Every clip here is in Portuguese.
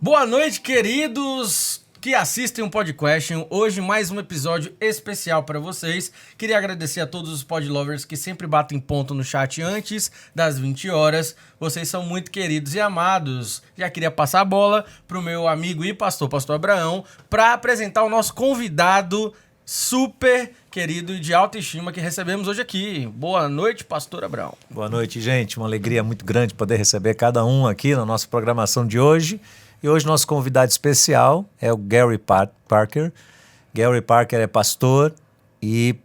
Boa noite, queridos que assistem um podcast. Hoje mais um episódio especial para vocês. Queria agradecer a todos os podlovers que sempre batem ponto no chat antes das 20 horas. Vocês são muito queridos e amados. Já queria passar a bola pro meu amigo e pastor Abraão, para apresentar o nosso convidado super querido e de alta estima que recebemos hoje aqui. Boa noite, pastor Abraão. Boa noite, gente. Uma alegria muito grande poder receber cada um aqui na nossa programação de hoje. E hoje nosso convidado especial é o Gary Parker. Gary Parker é pastor e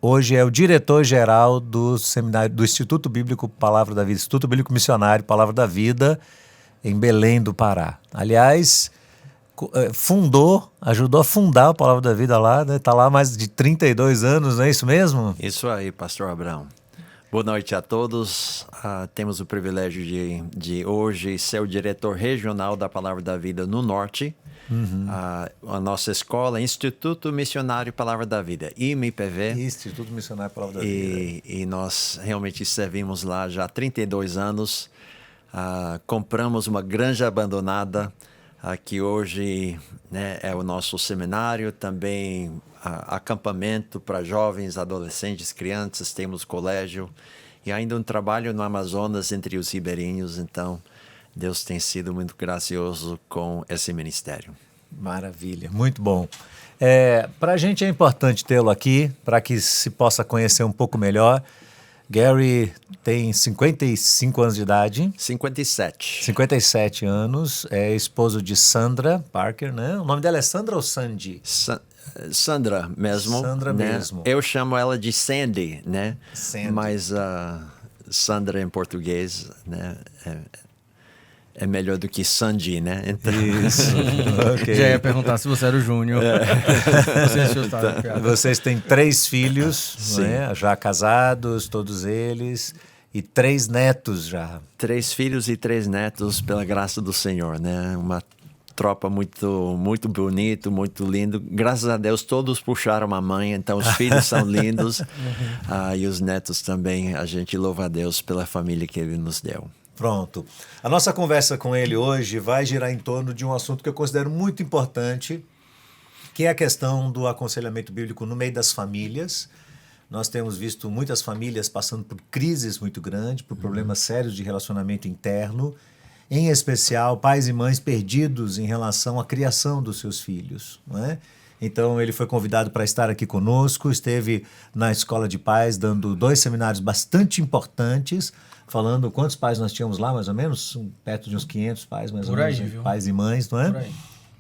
hoje é o diretor-geral do seminário do Instituto Bíblico Palavra da Vida, Instituto Bíblico Missionário Palavra da Vida, em Belém do Pará. Aliás, ajudou a fundar a Palavra da Vida lá, né? Está lá há mais de 32 anos, não é isso mesmo? Isso aí, pastor Abraão. Boa noite a todos. Temos o privilégio de hoje ser o diretor regional da Palavra da Vida no Norte. A nossa escola, Instituto Missionário Palavra da Vida, IMPV. Instituto Missionário Palavra da Vida. E nós realmente servimos lá já há 32 anos. Compramos uma granja abandonada, que hoje, né, é o nosso seminário, também acampamento para jovens, adolescentes, crianças, temos colégio e ainda um trabalho no Amazonas entre os ribeirinhos. Então, Deus tem sido muito gracioso com esse ministério. Maravilha, muito bom. Para a gente é importante tê-lo aqui, para que se possa conhecer um pouco melhor. Gary tem 55 anos de idade. 57. 57 anos, é esposo de Sandra Parker, né? O nome dela é Sandra ou Sandy? Sandra mesmo. Sandra, né? mesmo. Eu chamo ela de Sandy, né? Sandy. Mas Sandra em português, né? É melhor do que Sandy, né? Então... Isso. Okay. Já ia perguntar se você era o Júnior. Vocês têm 3 filhos, né? Já casados, todos eles, e 3 netos já. 3 filhos e 3 netos, pela graça do Senhor, né? Uma tropa muito, muito bonito, muito lindo. Graças a Deus, todos puxaram a mãe, então os filhos são lindos. E os netos também. A gente louva a Deus pela família que Ele nos deu. Pronto. A nossa conversa com ele hoje vai girar em torno de um assunto que eu considero muito importante, que é a questão do aconselhamento bíblico no meio das famílias. Nós temos visto muitas famílias passando por crises muito grandes, por problemas sérios de relacionamento interno, em especial pais e mães perdidos em relação à criação dos seus filhos, não é? Então ele foi convidado para estar aqui conosco, esteve na Escola de Pais dando 2 seminários bastante importantes, falando quantos pais nós tínhamos lá, mais ou menos, perto de uns 500 pais, mais ou menos, pais e mães, não é? Por aí.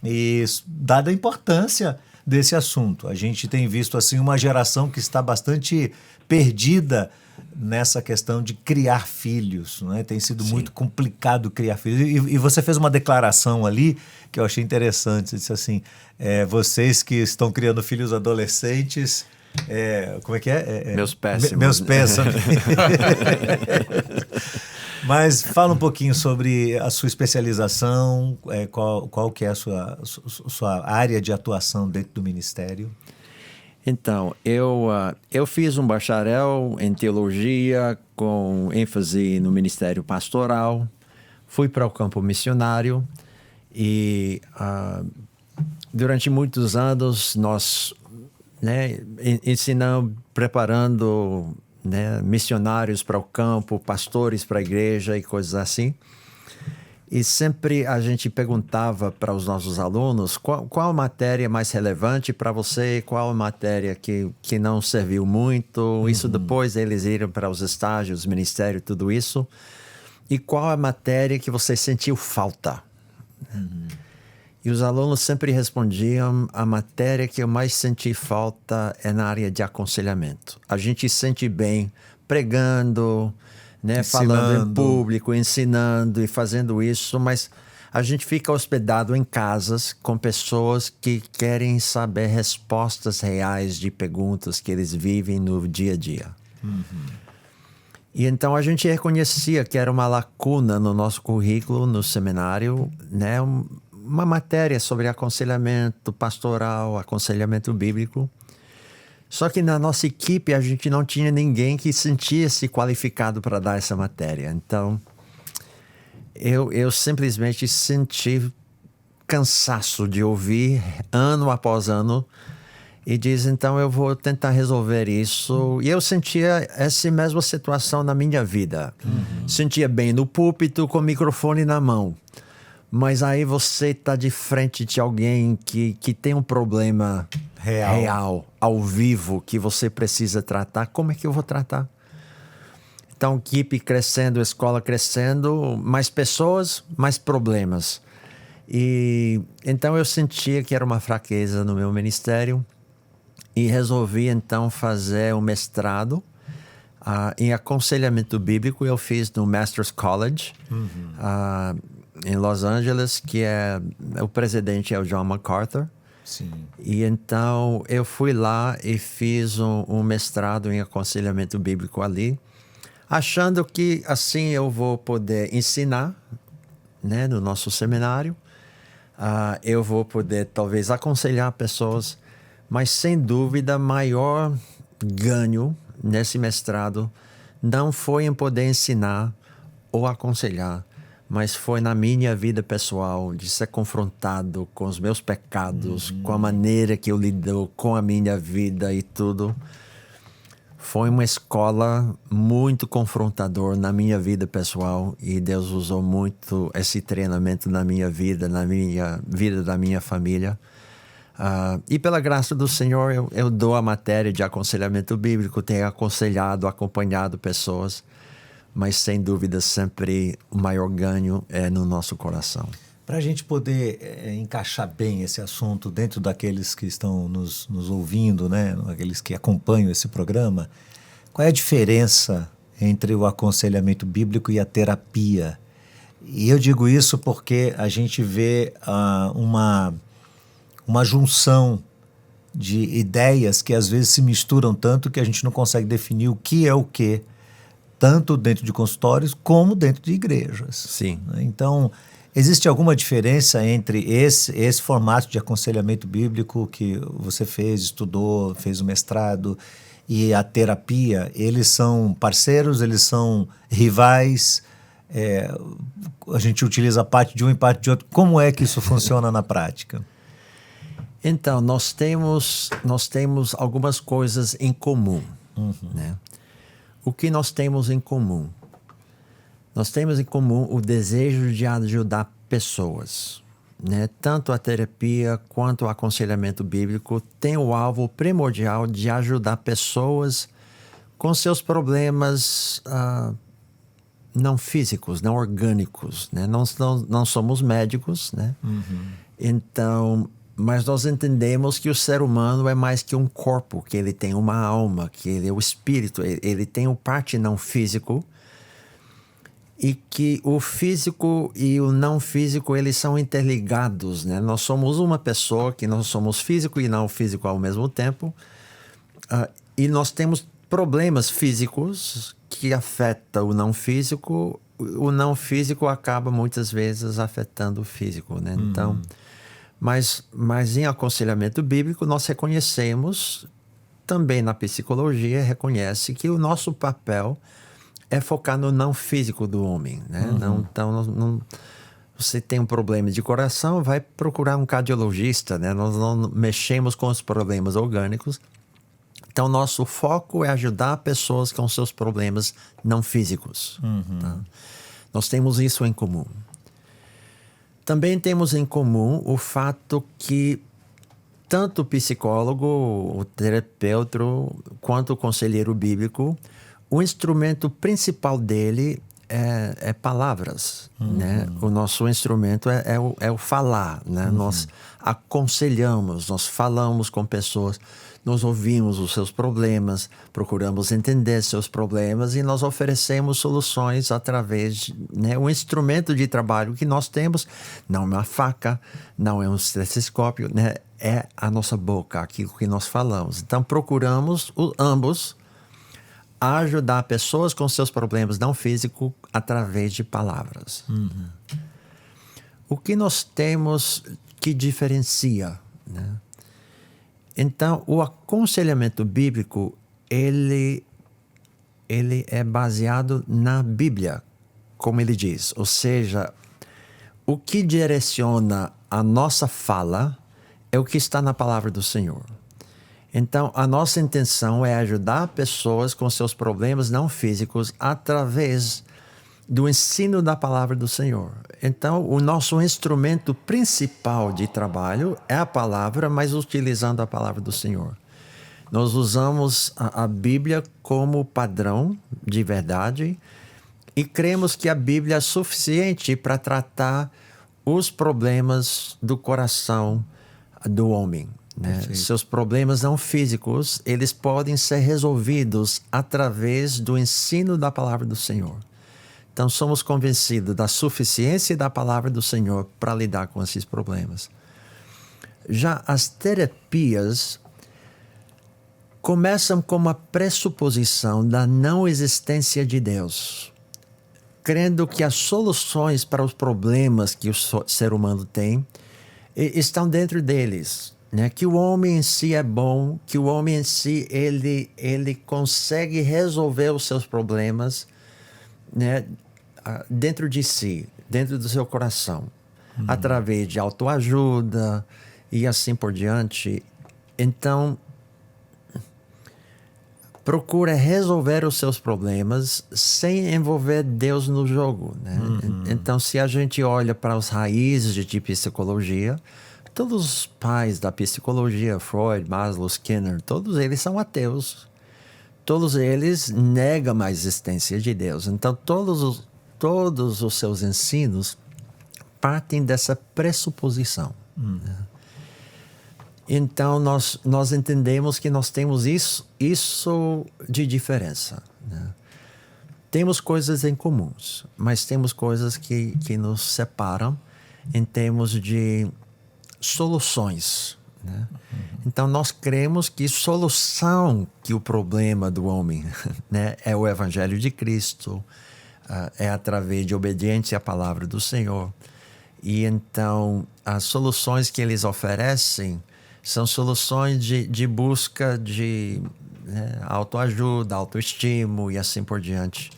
E dada a importância desse assunto, a gente tem visto assim uma geração que está bastante perdida nessa questão de criar filhos, não é? Tem sido muito complicado criar filhos. E você fez uma declaração ali que eu achei interessante. Você disse assim, vocês que estão criando filhos adolescentes, como é que é? Meus péssimos. Meus péssimos. Mas fala um pouquinho sobre a sua especialização, qual que é a sua área de atuação dentro do ministério. Então, eu fiz um bacharel em teologia com ênfase no ministério pastoral, fui para o campo missionário e durante muitos anos nós, né, ensinamos, preparando, né, missionários para o campo, pastores para a igreja e coisas assim. E sempre a gente perguntava para os nossos alunos qual matéria mais relevante para você, qual matéria que não serviu muito. Isso depois eles iram para os estágios, ministério, tudo isso. E qual a matéria que você sentiu falta? E os alunos sempre respondiam, a matéria que eu mais senti falta é na área de aconselhamento. A gente sente bem pregando, né, falando em público, ensinando e fazendo isso, mas a gente fica hospedado em casas com pessoas que querem saber respostas reais de perguntas que eles vivem no dia a dia. E então a gente reconhecia que era uma lacuna no nosso currículo, no seminário, né, uma matéria sobre aconselhamento pastoral, aconselhamento bíblico. Só que na nossa equipe a gente não tinha ninguém que sentia-se qualificado para dar essa matéria. Então, eu simplesmente senti cansaço de ouvir ano após ano e diz, então eu vou tentar resolver isso. E eu sentia essa mesma situação na minha vida. Sentia bem no púlpito com o microfone na mão. Mas aí você está de frente de alguém que tem um problema real, ao vivo, que você precisa tratar. Como é que eu vou tratar? Então, equipe crescendo, escola crescendo, mais pessoas, mais problemas. E então eu sentia que era uma fraqueza no meu ministério e resolvi então fazer um mestrado em aconselhamento bíblico. Eu fiz no Master's College em Los Angeles, que o presidente é o John MacArthur. Sim. E então eu fui lá e fiz um mestrado em aconselhamento bíblico ali, achando que assim eu vou poder ensinar, né, no nosso seminário. Eu vou poder talvez aconselhar pessoas, mas sem dúvida maior ganho nesse mestrado não foi em poder ensinar ou aconselhar, mas foi na minha vida pessoal, de ser confrontado com os meus pecados, com a maneira que eu lido com a minha vida e tudo. Foi uma escola muito confrontadora na minha vida pessoal e Deus usou muito esse treinamento na minha vida da minha família. E pela graça do Senhor, eu dou a matéria de aconselhamento bíblico, tenho aconselhado, acompanhado pessoas, mas sem dúvida sempre o maior ganho é no nosso coração. Para a gente poder encaixar bem esse assunto dentro daqueles que estão nos ouvindo, né? Aqueles que acompanham esse programa, qual é a diferença entre o aconselhamento bíblico e a terapia? E eu digo isso porque a gente vê uma junção de ideias que às vezes se misturam tanto que a gente não consegue definir o que é o quê, tanto dentro de consultórios como dentro de igrejas. Sim. Então, existe alguma diferença entre esse formato de aconselhamento bíblico que você fez, estudou, fez o mestrado, e a terapia? Eles são parceiros, eles são rivais? A gente utiliza parte de um e parte de outro. Como é que isso funciona na prática? Então, nós temos algumas coisas em comum, né? O que nós temos em comum? Nós temos em comum o desejo de ajudar pessoas, né? Tanto a terapia quanto o aconselhamento bíblico tem o alvo primordial de ajudar pessoas com seus problemas não físicos, não orgânicos, né? Não somos médicos, né? Então, mas nós entendemos que o ser humano é mais que um corpo, que ele tem uma alma, que ele é o espírito, ele tem o parte não físico, e que o físico e o não físico, eles são interligados, né? Nós somos uma pessoa, que nós somos físico e não físico ao mesmo tempo, e nós temos problemas físicos que afetam o não físico acaba muitas vezes afetando o físico, né? Então, mas em aconselhamento bíblico nós reconhecemos, também na psicologia reconhece que o nosso papel é focar no não físico do homem, né? Então, você tem um problema de coração, vai procurar um cardiologista, né? Nós não mexemos com os problemas orgânicos. Então, nosso foco é ajudar pessoas com seus problemas não físicos. Tá? Nós temos isso em comum. Também temos em comum o fato que tanto o psicólogo, o terapeuta, quanto o conselheiro bíblico, o instrumento principal dele é palavras, né? O nosso instrumento é o falar, né? Nós aconselhamos, nós falamos com pessoas, nós ouvimos os seus problemas, procuramos entender seus problemas e nós oferecemos soluções através, né? O instrumento de trabalho que nós temos não é uma faca, não é um estetoscópio, né? É a nossa boca, aquilo que nós falamos. Então procuramos ambos a ajudar pessoas com seus problemas não físicos através de palavras. O que nós temos que diferencia, né? Então, o aconselhamento bíblico, ele é baseado na Bíblia, como ele diz. Ou seja, o que direciona a nossa fala é o que está na palavra do Senhor. Então, a nossa intenção é ajudar pessoas com seus problemas não físicos através do ensino da palavra do Senhor. Então, o nosso instrumento principal de trabalho é a palavra, mas utilizando a palavra do Senhor. Nós usamos a Bíblia como padrão de verdade e cremos que a Bíblia é suficiente para tratar os problemas do coração do homem. Né? Seus problemas não físicos, eles podem ser resolvidos através do ensino da palavra do Senhor. Então, somos convencidos da suficiência da palavra do Senhor para lidar com esses problemas. Já as terapias começam com uma pressuposição da não existência de Deus, crendo que as soluções para os problemas que o ser humano tem estão dentro deles. Né? Que o homem em si é bom, que o homem em si ele consegue resolver os seus problemas, né? Dentro de si, dentro do seu coração, através de autoajuda e assim por diante. Então, procura resolver os seus problemas sem envolver Deus no jogo. Né? Então, se a gente olha para as raízes de psicologia, todos os pais da psicologia, Freud, Maslow, Skinner, todos eles são ateus. Todos eles negam a existência de Deus. Então, todos os seus ensinos partem dessa pressuposição. Né? Então, nós entendemos que nós temos isso de diferença. Né? Temos coisas em comuns, mas temos coisas que nos separam em termos de soluções. Né? Então, nós cremos que solução que o problema do homem, né, é o Evangelho de Cristo, é através de obediência à palavra do Senhor. E então, as soluções que eles oferecem são soluções de busca de autoajuda, autoestima e assim por diante,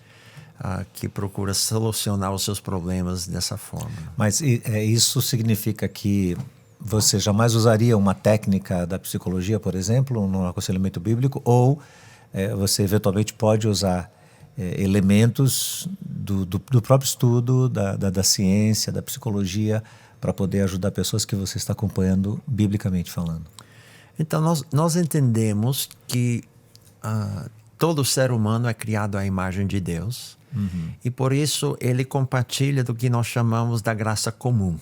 que procura solucionar os seus problemas dessa forma. Mas isso significa que você jamais usaria uma técnica da psicologia, por exemplo, no aconselhamento bíblico, ou você eventualmente pode usar elementos do próprio estudo, da ciência, da psicologia, para poder ajudar pessoas que você está acompanhando biblicamente falando? Então, nós entendemos que todo ser humano é criado à imagem de Deus, e por isso ele compartilha do que nós chamamos da graça comum.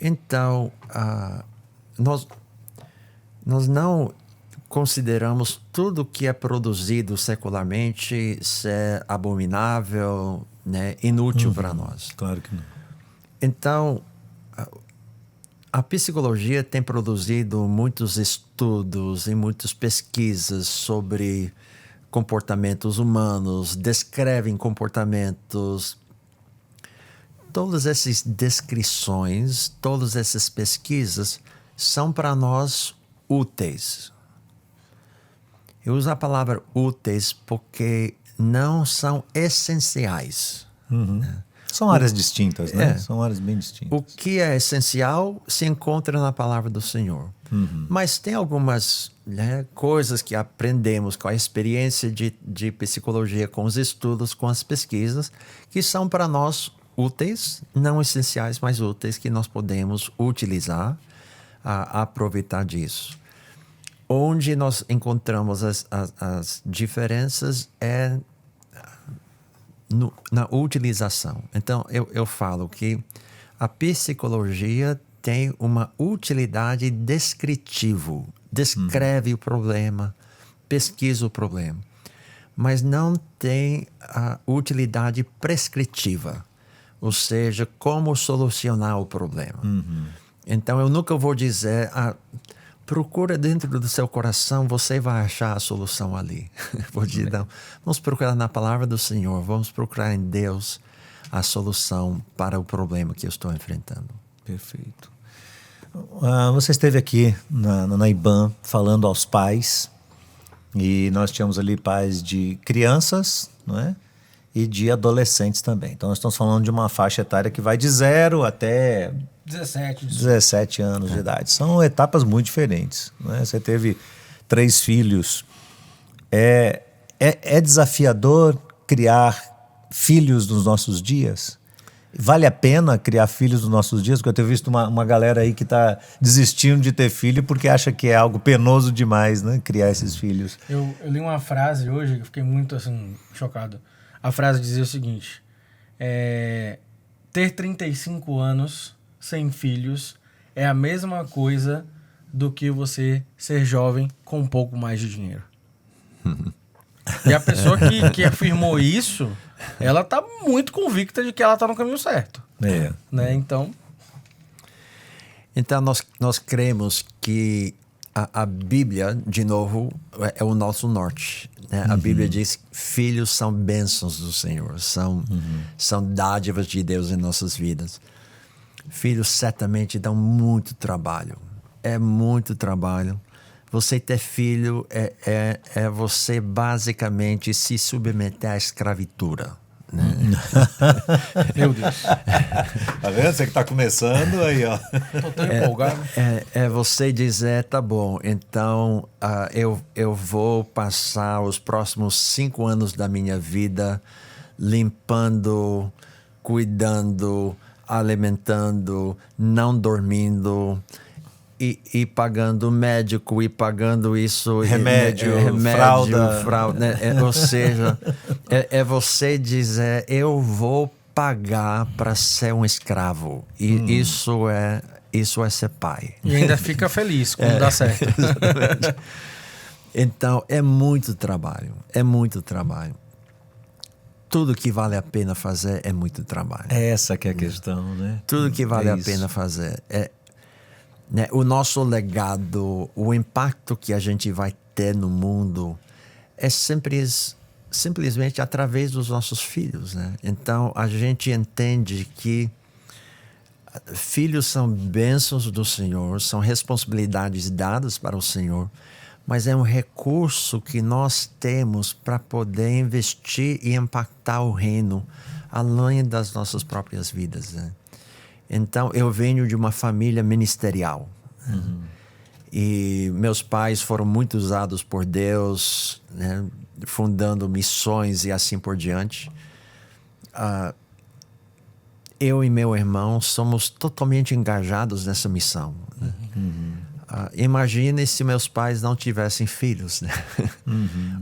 Então, nós não consideramos tudo que é produzido secularmente ser abominável, né, inútil para nós. Claro que não. Então, a psicologia tem produzido muitos estudos e muitas pesquisas sobre comportamentos humanos, descrevem comportamentos. Todas essas descrições, todas essas pesquisas são para nós úteis. Eu uso a palavra úteis porque não são essenciais. Né? São áreas distintas, né? São áreas bem distintas. O que é essencial se encontra na palavra do Senhor. Mas tem algumas coisas que aprendemos com a experiência de psicologia, com os estudos, com as pesquisas, que são para nós úteis, não essenciais, mas úteis, que nós podemos utilizar, aproveitar disso. Onde nós encontramos as diferenças é na utilização. Então, eu falo que a psicologia tem uma utilidade descritiva, descreve o problema, pesquisa o problema, mas não tem a utilidade prescritiva, ou seja, como solucionar o problema. Então, eu nunca vou dizer, procura dentro do seu coração, você vai achar a solução ali. Vou dizer, não, vamos procurar na palavra do Senhor, vamos procurar em Deus a solução para o problema que eu estou enfrentando. Perfeito. Você esteve aqui na IBAN falando aos pais, e nós tínhamos ali pais de crianças, não é? e de adolescentes também. Então, nós estamos falando de uma faixa etária que vai de 0 até 17 anos de idade. São etapas muito diferentes, né? Você teve 3 filhos. É desafiador criar filhos nos nossos dias? Vale a pena criar filhos nos nossos dias? Porque eu tenho visto uma galera aí que está desistindo de ter filho porque acha que é algo penoso demais, né? Criar esses filhos. Eu li uma frase hoje que eu fiquei muito assim, chocado. A frase dizia o seguinte: ter 35 anos sem filhos é a mesma coisa do que você ser jovem com um pouco mais de dinheiro. E a pessoa que afirmou isso, ela tá muito convicta de que ela tá no caminho certo. Né? Então, nós cremos que a Bíblia, de novo, é o nosso norte. Né? A Bíblia diz que filhos são bênçãos do Senhor, são dádivas de Deus em nossas vidas. Filhos certamente dão muito trabalho. É muito trabalho. Você ter filho é você basicamente se submeter à escravatura. Né? meu Deus. Tá vendo? Você que tá começando aí, ó. Tô tão empolgado. É você dizer, tá bom, então eu vou passar os próximos 5 anos da minha vida limpando, cuidando, alimentando, não dormindo, e pagando médico, e pagando isso, remédio, fralda. Né? Ou seja, é você dizer, eu vou pagar para ser um escravo. E isso é ser pai. E ainda fica feliz quando dá certo. Exatamente. Então, é muito trabalho. Tudo que vale a pena fazer é muito trabalho. Essa que é a questão, né? Tudo que vale a pena fazer né? O nosso legado, o impacto que a gente vai ter no mundo é simplesmente através dos nossos filhos, né? Então, a gente entende que filhos são bênçãos do Senhor, são responsabilidades dadas para o Senhor, mas é um recurso que nós temos para poder investir e impactar o reino além das nossas próprias vidas, né? Então, eu venho de uma família ministerial. E meus pais foram muito usados por Deus, né? Fundando missões e assim por diante. Eu e meu irmão somos totalmente engajados nessa missão. Né? Imagine se meus pais não tivessem filhos, né?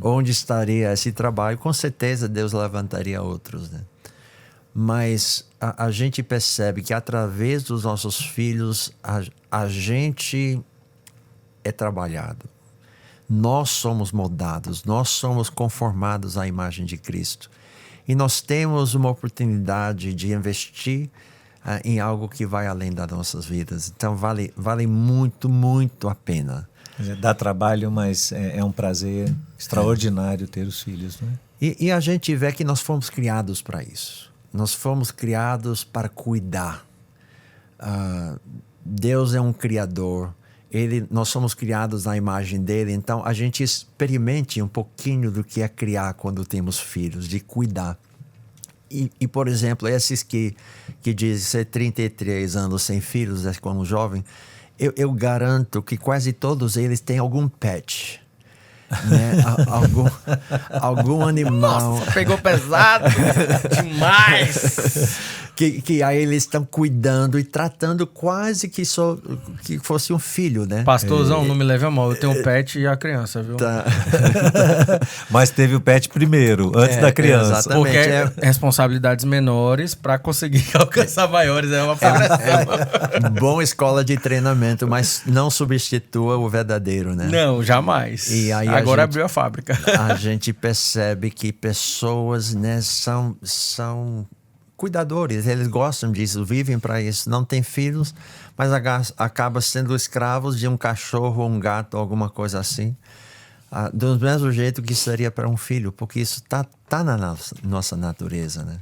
Onde estaria esse trabalho? Com certeza Deus levantaria outros, né? Mas a gente percebe que através dos nossos filhos a gente é trabalhado. Nós somos moldados, nós somos conformados à imagem de Cristo. E nós temos uma oportunidade de investir em algo que vai além das nossas vidas. Então vale muito, muito a pena. Dá trabalho, mas é um prazer extraordinário ter os filhos, né? E a gente vê que nós fomos criados para isso. Nós fomos criados para cuidar. Deus é um criador. Nós somos criados na imagem dele. Então, a gente experimente um pouquinho do que é criar quando temos filhos, de cuidar. E por exemplo, esses que dizem ser 33 anos sem filhos, como jovem, eu garanto que quase todos eles têm algum pet. Né? algum animal. Nossa, pegou pesado demais. Que aí eles estão cuidando e tratando quase que fosse um filho, né? Pastorzão, não me leve a mal, eu tenho o pet e a criança, viu? Tá. Mas teve o pet primeiro, antes da criança. Exatamente. Porque responsabilidades menores para conseguir alcançar maiores é uma progressão. Bom escola de treinamento, mas não substitua o verdadeiro, né? Não, jamais. E aí agora abriu a fábrica. A gente percebe que pessoas, né, são cuidadores, eles gostam disso, vivem para isso, não têm filhos, mas acabam sendo escravos de um cachorro, um gato, alguma coisa assim, do mesmo jeito que seria para um filho, porque isso tá na nossa natureza, né?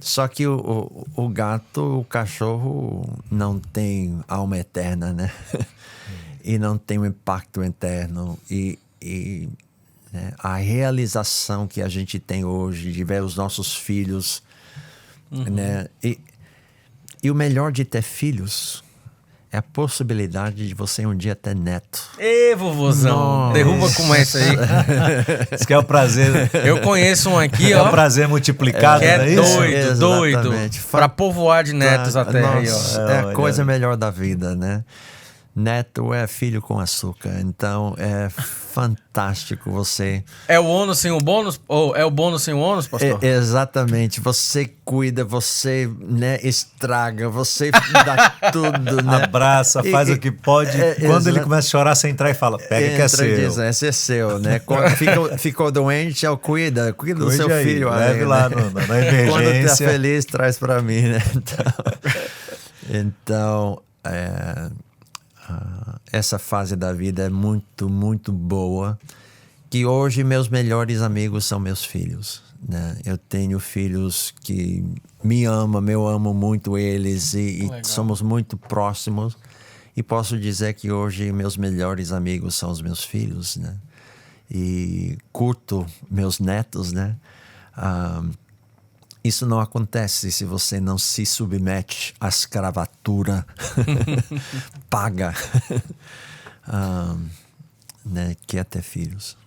Só que o gato, o cachorro não tem alma eterna, né? E não tem um impacto interno e né? A realização que a gente tem hoje de ver os nossos filhos, né? E o melhor de ter filhos é a possibilidade de você um dia ter neto. Ê, vovôzão, Nossa. derruba com essa aí. Isso que é o prazer. Eu conheço um aqui, É ó, o prazer multiplicado, que é não é isso? doido, doido. Exatamente. Pra povoar de netos a terra aí, Nossa, ó. é a Olha. coisa melhor da vida, né? Neto é filho com açúcar, então é fantástico você... É o ônus sem o bônus? Ou é o bônus sem o ônus, pastor? Exatamente, você cuida, você, né, estraga, você dá tudo, né? Abraça, faz o que pode. Quando ele começa a chorar, você entra e fala, pega que é Entra e seu. diz, esse é seu, né? Quando ficou doente, cuida do Cuide seu aí, filho. leve aí, lá né? na Quando tá emergência. feliz, traz para mim, né? Então, essa fase da vida é muito, muito boa. Que hoje meus melhores amigos são meus filhos, né? Eu tenho filhos que me amam, eu amo muito eles e somos muito próximos. E posso dizer que hoje meus melhores amigos são os meus filhos, né? E curto meus netos, né? Isso não acontece se você não se submete à escravatura paga, né? Que é ter filhos.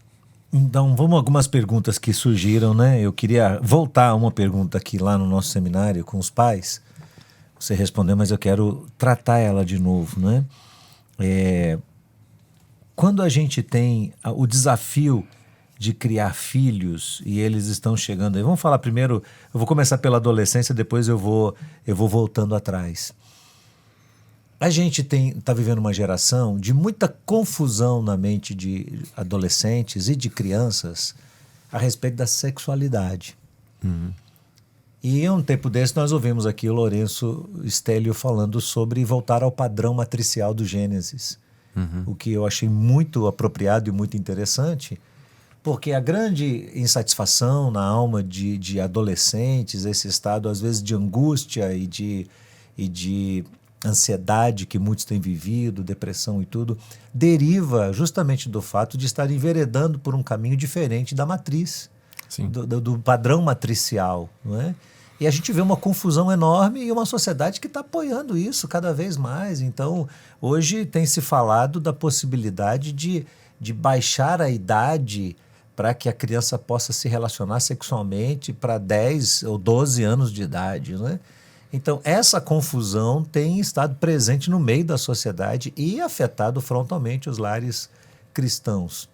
Então, vamos a algumas perguntas que surgiram, né? Eu queria voltar a uma pergunta aqui lá no nosso seminário com os pais. Você respondeu, mas eu quero tratar ela de novo, né? Quando a gente tem o desafio de criar filhos e eles estão chegando aí, vamos falar primeiro, eu vou começar pela adolescência, depois eu vou voltando atrás. A gente está vivendo uma geração de muita confusão na mente de adolescentes e de crianças a respeito da sexualidade. E em um tempo desse nós ouvimos aqui o Lourenço Stélio falando sobre voltar ao padrão matricial do Gênesis, o que eu achei muito apropriado e muito interessante, porque a grande insatisfação na alma de adolescentes, esse estado às vezes de angústia e de ansiedade que muitos têm vivido, depressão e tudo, deriva justamente do fato de estar enveredando por um caminho diferente da matriz, do padrão matricial, não é? E a gente vê uma confusão enorme e uma sociedade que está apoiando isso cada vez mais. Então, hoje tem se falado da possibilidade de baixar a idade para que a criança possa se relacionar sexualmente para 10 ou 12 anos de idade, né? Então, essa confusão tem estado presente no meio da sociedade e afetado frontalmente os lares cristãos.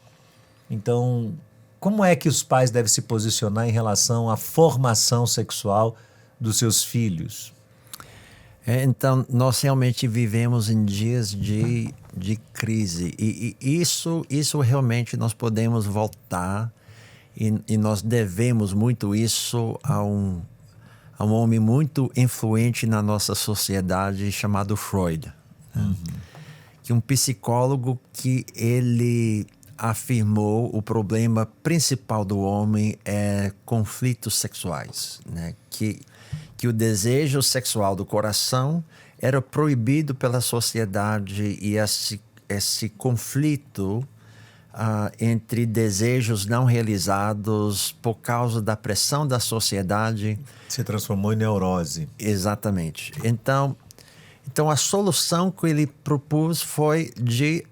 Então, como é que os pais devem se posicionar em relação à formação sexual dos seus filhos? Então, nós realmente vivemos em dias de crise. E isso realmente nós podemos voltar e nós devemos muito isso a um homem muito influente na nossa sociedade chamado Freud. Que um psicólogo que ele afirmou o problema principal do homem é conflitos sexuais, né? Que o desejo sexual do coração era proibido pela sociedade e esse conflito entre desejos não realizados por causa da pressão da sociedade Se transformou em neurose. Exatamente. Então a solução que ele propôs foi de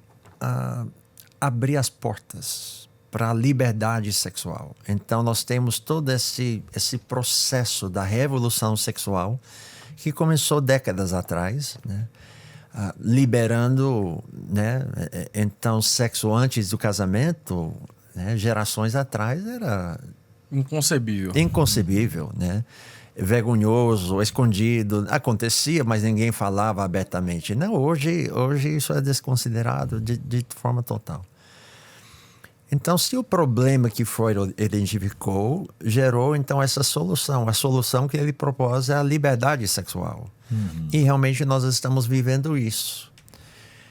abrir as portas para a liberdade sexual. Então nós temos todo esse processo da revolução sexual que começou décadas atrás, né? Liberando, né? Então sexo antes do casamento, né? Gerações atrás era inconcebível, né? Vergonhoso, escondido, acontecia, mas ninguém falava abertamente. Não, hoje isso é desconsiderado de forma total. Então, se o problema que Freud identificou gerou então essa solução, a solução que ele propôs é a liberdade sexual. E realmente nós estamos vivendo isso.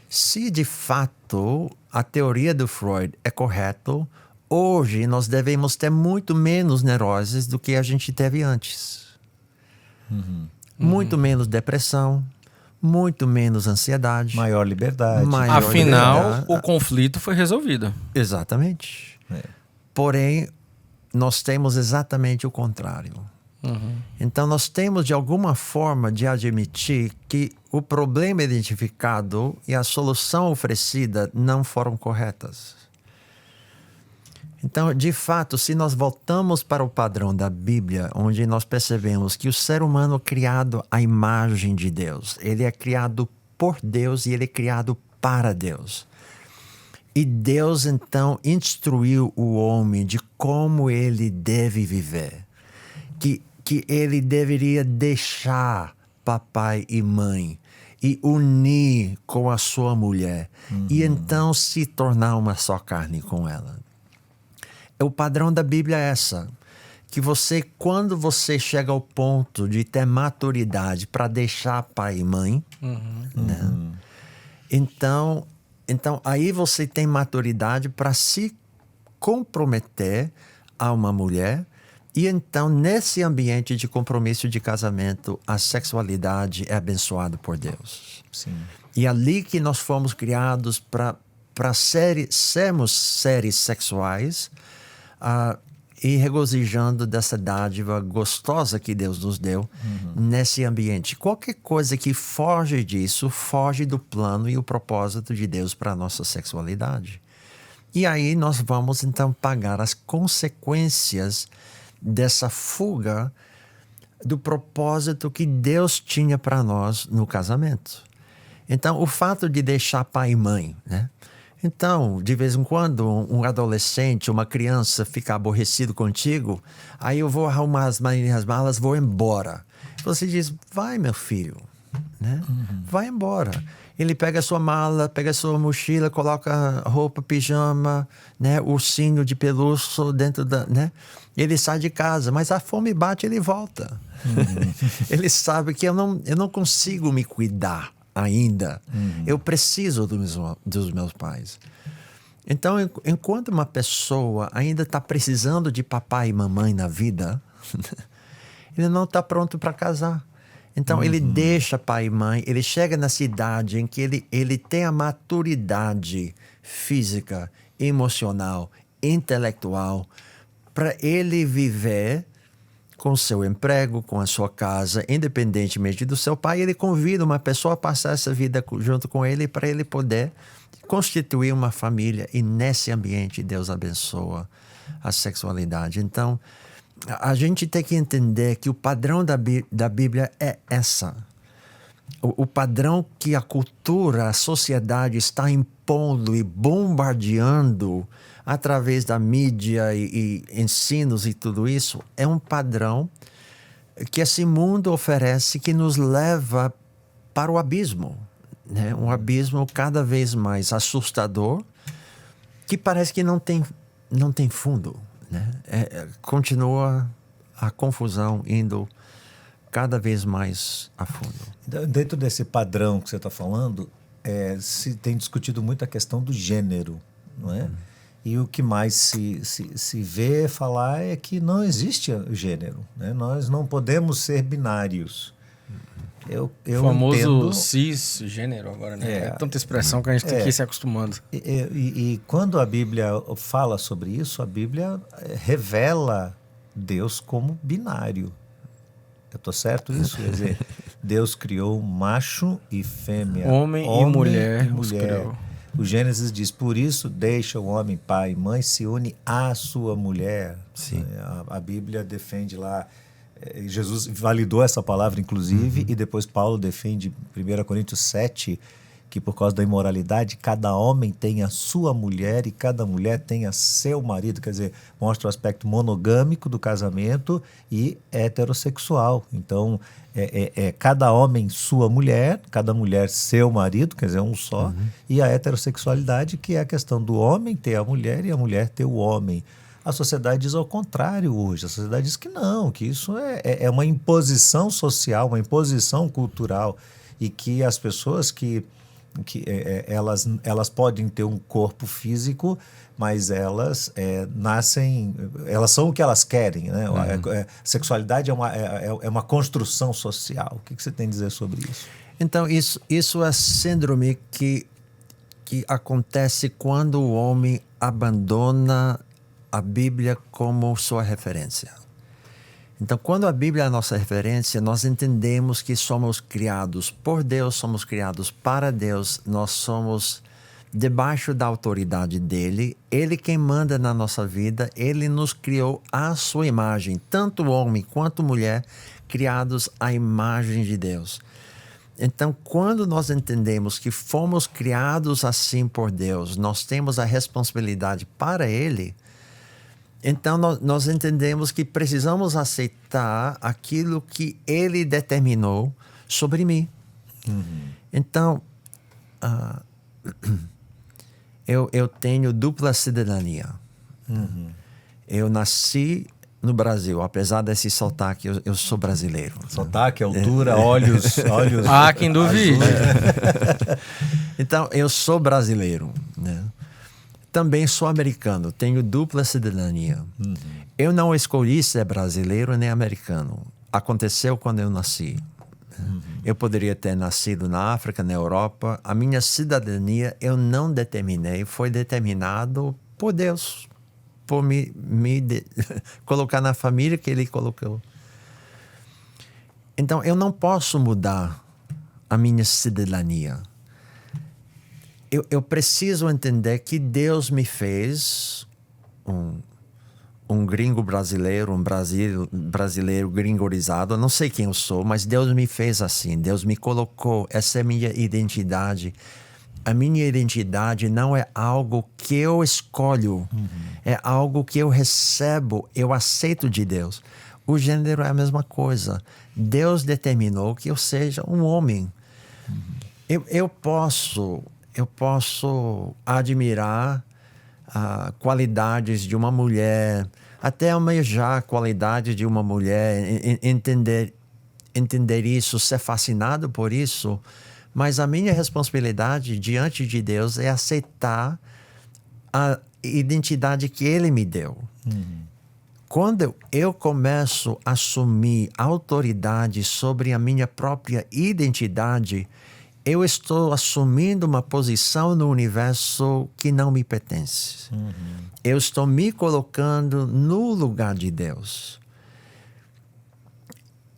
Se de fato a teoria do Freud é correta, hoje nós devemos ter muito menos neuroses do que a gente teve antes. Muito menos depressão, muito menos ansiedade. Maior liberdade. Afinal, o conflito foi resolvido. Exatamente. Porém, nós temos exatamente o contrário. Então, nós temos, de alguma forma, de admitir que o problema identificado e a solução oferecida não foram corretas. Então, de fato, se nós voltamos para o padrão da Bíblia, onde nós percebemos que o ser humano é criado à imagem de Deus, ele é criado por Deus e ele é criado para Deus. E Deus, então, instruiu o homem de como ele deve viver. Que ele deveria deixar papai e mãe e unir com a sua mulher. E então se tornar uma só carne com ela. O padrão da Bíblia é essa. Que você, quando você chega ao ponto de ter maturidade para deixar pai e mãe, né? Então aí você tem maturidade para se comprometer a uma mulher. E então, nesse ambiente de compromisso de casamento, a sexualidade é abençoada por Deus. Sim. E é ali que nós fomos criados para sermos seres sexuais, e regozijando dessa dádiva gostosa que Deus nos deu nesse ambiente. Qualquer coisa que foge disso, foge do plano e o propósito de Deus para a nossa sexualidade. E aí nós vamos então pagar as consequências dessa fuga do propósito que Deus tinha para nós no casamento. Então, o fato de deixar pai e mãe, né? Então, de vez em quando, um adolescente, uma criança fica aborrecido contigo, aí eu vou arrumar as malas, vou embora. Você diz, vai, meu filho, né? Vai embora. Ele pega a sua mala, pega a sua mochila, coloca roupa, pijama, né? Ursinho de pelúcia dentro da... né? Ele sai de casa, mas a fome bate, ele volta. Ele sabe que eu não consigo me cuidar ainda. Eu preciso dos meus pais. Então, enquanto uma pessoa ainda está precisando de papai e mamãe na vida, ele não está pronto para casar. Então, ele deixa pai e mãe, ele chega na cidade em que ele tem a maturidade física, emocional, intelectual, para ele viver com o seu emprego, com a sua casa, independentemente do seu pai. Ele convida uma pessoa a passar essa vida junto com ele para ele poder constituir uma família. E nesse ambiente, Deus abençoa a sexualidade. Então, a gente tem que entender que o padrão da Bíblia é essa. O padrão que a cultura, a sociedade está impondo e bombardeando através da mídia e ensinos e tudo isso, é um padrão que esse mundo oferece que nos leva para o abismo, né? Um abismo cada vez mais assustador, que parece que não tem fundo, né? Continua a confusão indo cada vez mais a fundo. Dentro desse padrão que você está falando, se tem discutido muito a questão do gênero, não é? E o que mais se vê falar é que não existe gênero, né? Nós não podemos ser binários. Eu o famoso entendo... cisgênero agora, né? É tanta expressão que a gente tem que ir se acostumando. E quando a Bíblia fala sobre isso, a Bíblia revela Deus como binário. Eu estou certo isso? Quer dizer, Deus criou macho e fêmea. Homem e mulher. O Gênesis diz, por isso deixa o homem pai e mãe, se une à sua mulher. Sim. A Bíblia defende lá, Jesus validou essa palavra inclusive, e depois Paulo defende 1 Coríntios 7, que por causa da imoralidade, cada homem tem a sua mulher e cada mulher tem a seu marido. Quer dizer, mostra o aspecto monogâmico do casamento e heterossexual. Então, cada homem sua mulher, cada mulher seu marido, quer dizer, um só. E a heterossexualidade, que é a questão do homem ter a mulher e a mulher ter o homem. A sociedade diz ao contrário hoje. A sociedade diz que não, que isso é uma imposição social, uma imposição cultural. E que as pessoas elas podem ter um corpo físico, mas elas nascem, elas são o que elas querem, né? Sexualidade é uma construção social. O que você tem a dizer sobre isso? Então, isso é síndrome que acontece quando o homem abandona a Bíblia como sua referência. Então, quando a Bíblia é a nossa referência, nós entendemos que somos criados por Deus, somos criados para Deus, nós somos debaixo da autoridade dele, ele quem manda na nossa vida, ele nos criou à sua imagem, tanto homem quanto mulher, criados à imagem de Deus. Então, quando nós entendemos que fomos criados assim por Deus, nós temos a responsabilidade para ele, então nós entendemos que precisamos aceitar aquilo que ele determinou sobre mim. Então, eu tenho dupla cidadania. Eu nasci no Brasil, apesar desse sotaque, eu sou brasileiro. Sotaque, altura, olhos. Ah, quem duvide. Então, eu sou brasileiro, né? Também sou americano, tenho dupla cidadania. Eu não escolhi ser brasileiro nem americano. Aconteceu quando eu nasci. Eu poderia ter nascido na África, na Europa. A minha cidadania eu não determinei, foi determinado por Deus, por me colocar na família que Ele colocou. Então, eu não posso mudar a minha cidadania. Eu preciso entender que Deus me fez um gringo brasileiro, um brasileiro gringorizado. Eu não sei quem eu sou, mas Deus me fez assim. Deus me colocou. Essa é a minha identidade. A minha identidade não é algo que eu escolho. É algo que eu recebo, eu aceito de Deus. O gênero é a mesma coisa. Deus determinou que eu seja um homem. Eu posso admirar qualidades de uma mulher, até almejar qualidades de uma mulher, entender isso, ser fascinado por isso, mas a minha responsabilidade diante de Deus é aceitar a identidade que Ele me deu. Quando eu começo a assumir autoridade sobre a minha própria identidade, eu estou assumindo uma posição no universo que não me pertence. Eu estou me colocando no lugar de Deus.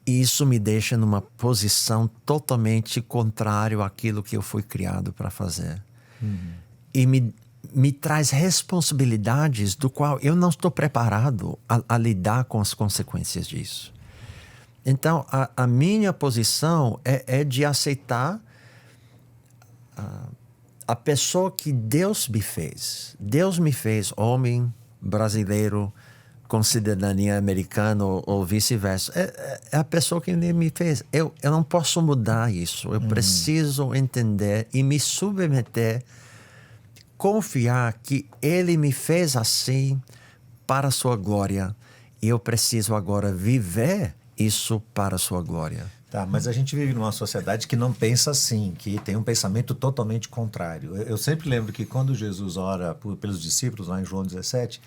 E isso me deixa numa posição totalmente contrária àquilo que eu fui criado para fazer. E me traz responsabilidades do qual eu não estou preparado a lidar com as consequências disso. Então, a minha posição é de aceitar a pessoa que Deus me fez. Deus me fez homem, brasileiro, com cidadania americana ou vice-versa. É a pessoa que Ele me fez. Eu não posso mudar isso. Eu preciso entender e me submeter, confiar que Ele me fez assim para a sua glória. E eu preciso agora viver isso para a sua glória. Tá, mas a gente vive numa sociedade que não pensa assim, que tem um pensamento totalmente contrário. Eu sempre lembro que quando Jesus ora pelos discípulos, lá em João 17,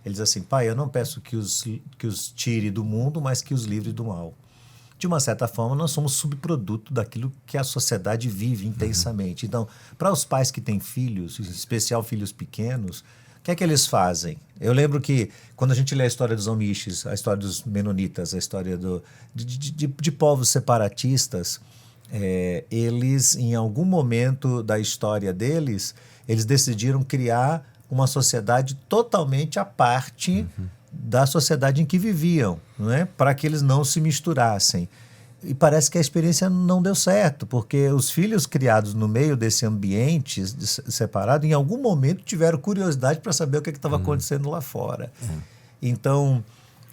ele diz assim: Pai, eu não peço que os tire do mundo, mas que os livre do mal. De uma certa forma, nós somos subproduto daquilo que a sociedade vive intensamente. Então, para os pais que têm filhos, em especial filhos pequenos, o que é que eles fazem? Eu lembro que quando a gente lê a história dos Amish, a história dos Menonitas, a história de povos separatistas, eles, em algum momento da história deles, eles decidiram criar uma sociedade totalmente à parte da sociedade em que viviam, não é? Para que eles não se misturassem. E parece que a experiência não deu certo, porque os filhos criados no meio desse ambiente separado, em algum momento tiveram curiosidade para saber o que estava acontecendo lá fora. Então,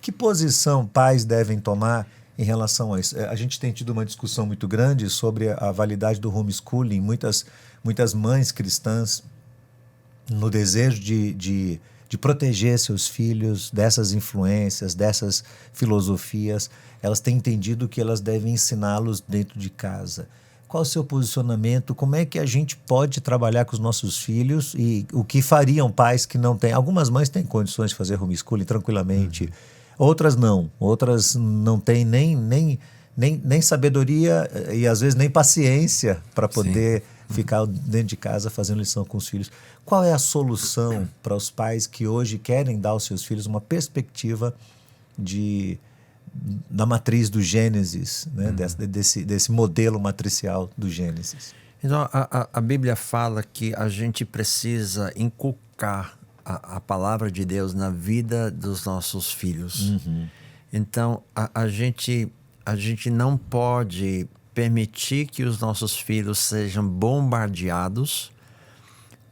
que posição pais devem tomar em relação a isso? A gente tem tido uma discussão muito grande sobre a validade do homeschooling. Muitas mães cristãs, no desejo de proteger seus filhos dessas influências, dessas filosofias, elas têm entendido que elas devem ensiná-los dentro de casa. Qual o seu posicionamento? Como é que a gente pode trabalhar com os nossos filhos? E o que fariam pais que não têm? Algumas mães têm condições de fazer homeschooling tranquilamente, outras não. Outras não têm nem nem sabedoria e às vezes nem paciência para poder ficar dentro de casa fazendo lição com os filhos. Qual é a solução para os pais que hoje querem dar aos seus filhos uma perspectiva da matriz do Gênesis, né? Desse modelo matricial do Gênesis? Então, a Bíblia fala que a gente precisa inculcar a palavra de Deus na vida dos nossos filhos. Então, a gente não pode permitir que os nossos filhos sejam bombardeados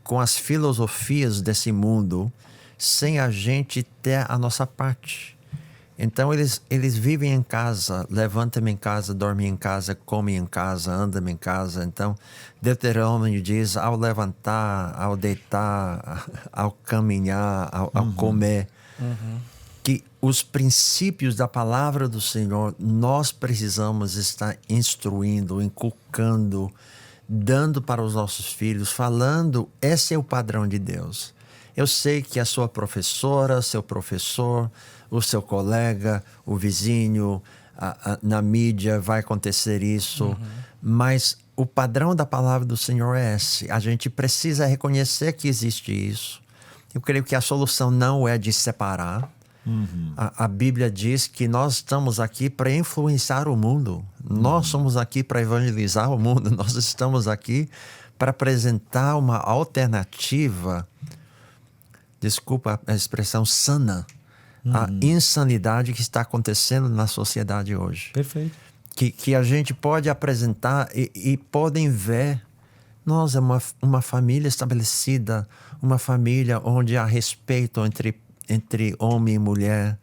com as filosofias desse mundo sem a gente ter a nossa parte. Então, eles vivem em casa, levantam em casa, dormem em casa, comem em casa, andam em casa. Então, Deuteronômio diz, ao levantar, ao deitar, ao caminhar, ao comer, que os princípios da palavra do Senhor, nós precisamos estar instruindo, inculcando, dando para os nossos filhos, falando, esse é o padrão de Deus. Eu sei que a sua professora, seu professor, o seu colega, o vizinho, na mídia vai acontecer isso, mas o padrão da palavra do Senhor é esse. A gente precisa reconhecer que existe isso. Eu creio que a solução não é de separar. A Bíblia diz que nós estamos aqui para influenciar o mundo. Nós somos aqui para evangelizar o mundo. Nós estamos aqui para apresentar uma alternativa, desculpa a expressão, sana, à insanidade que está acontecendo na sociedade hoje. Perfeito. Que a gente pode apresentar e podem ver. Nós é uma família estabelecida, uma família onde há respeito entre homem e mulher,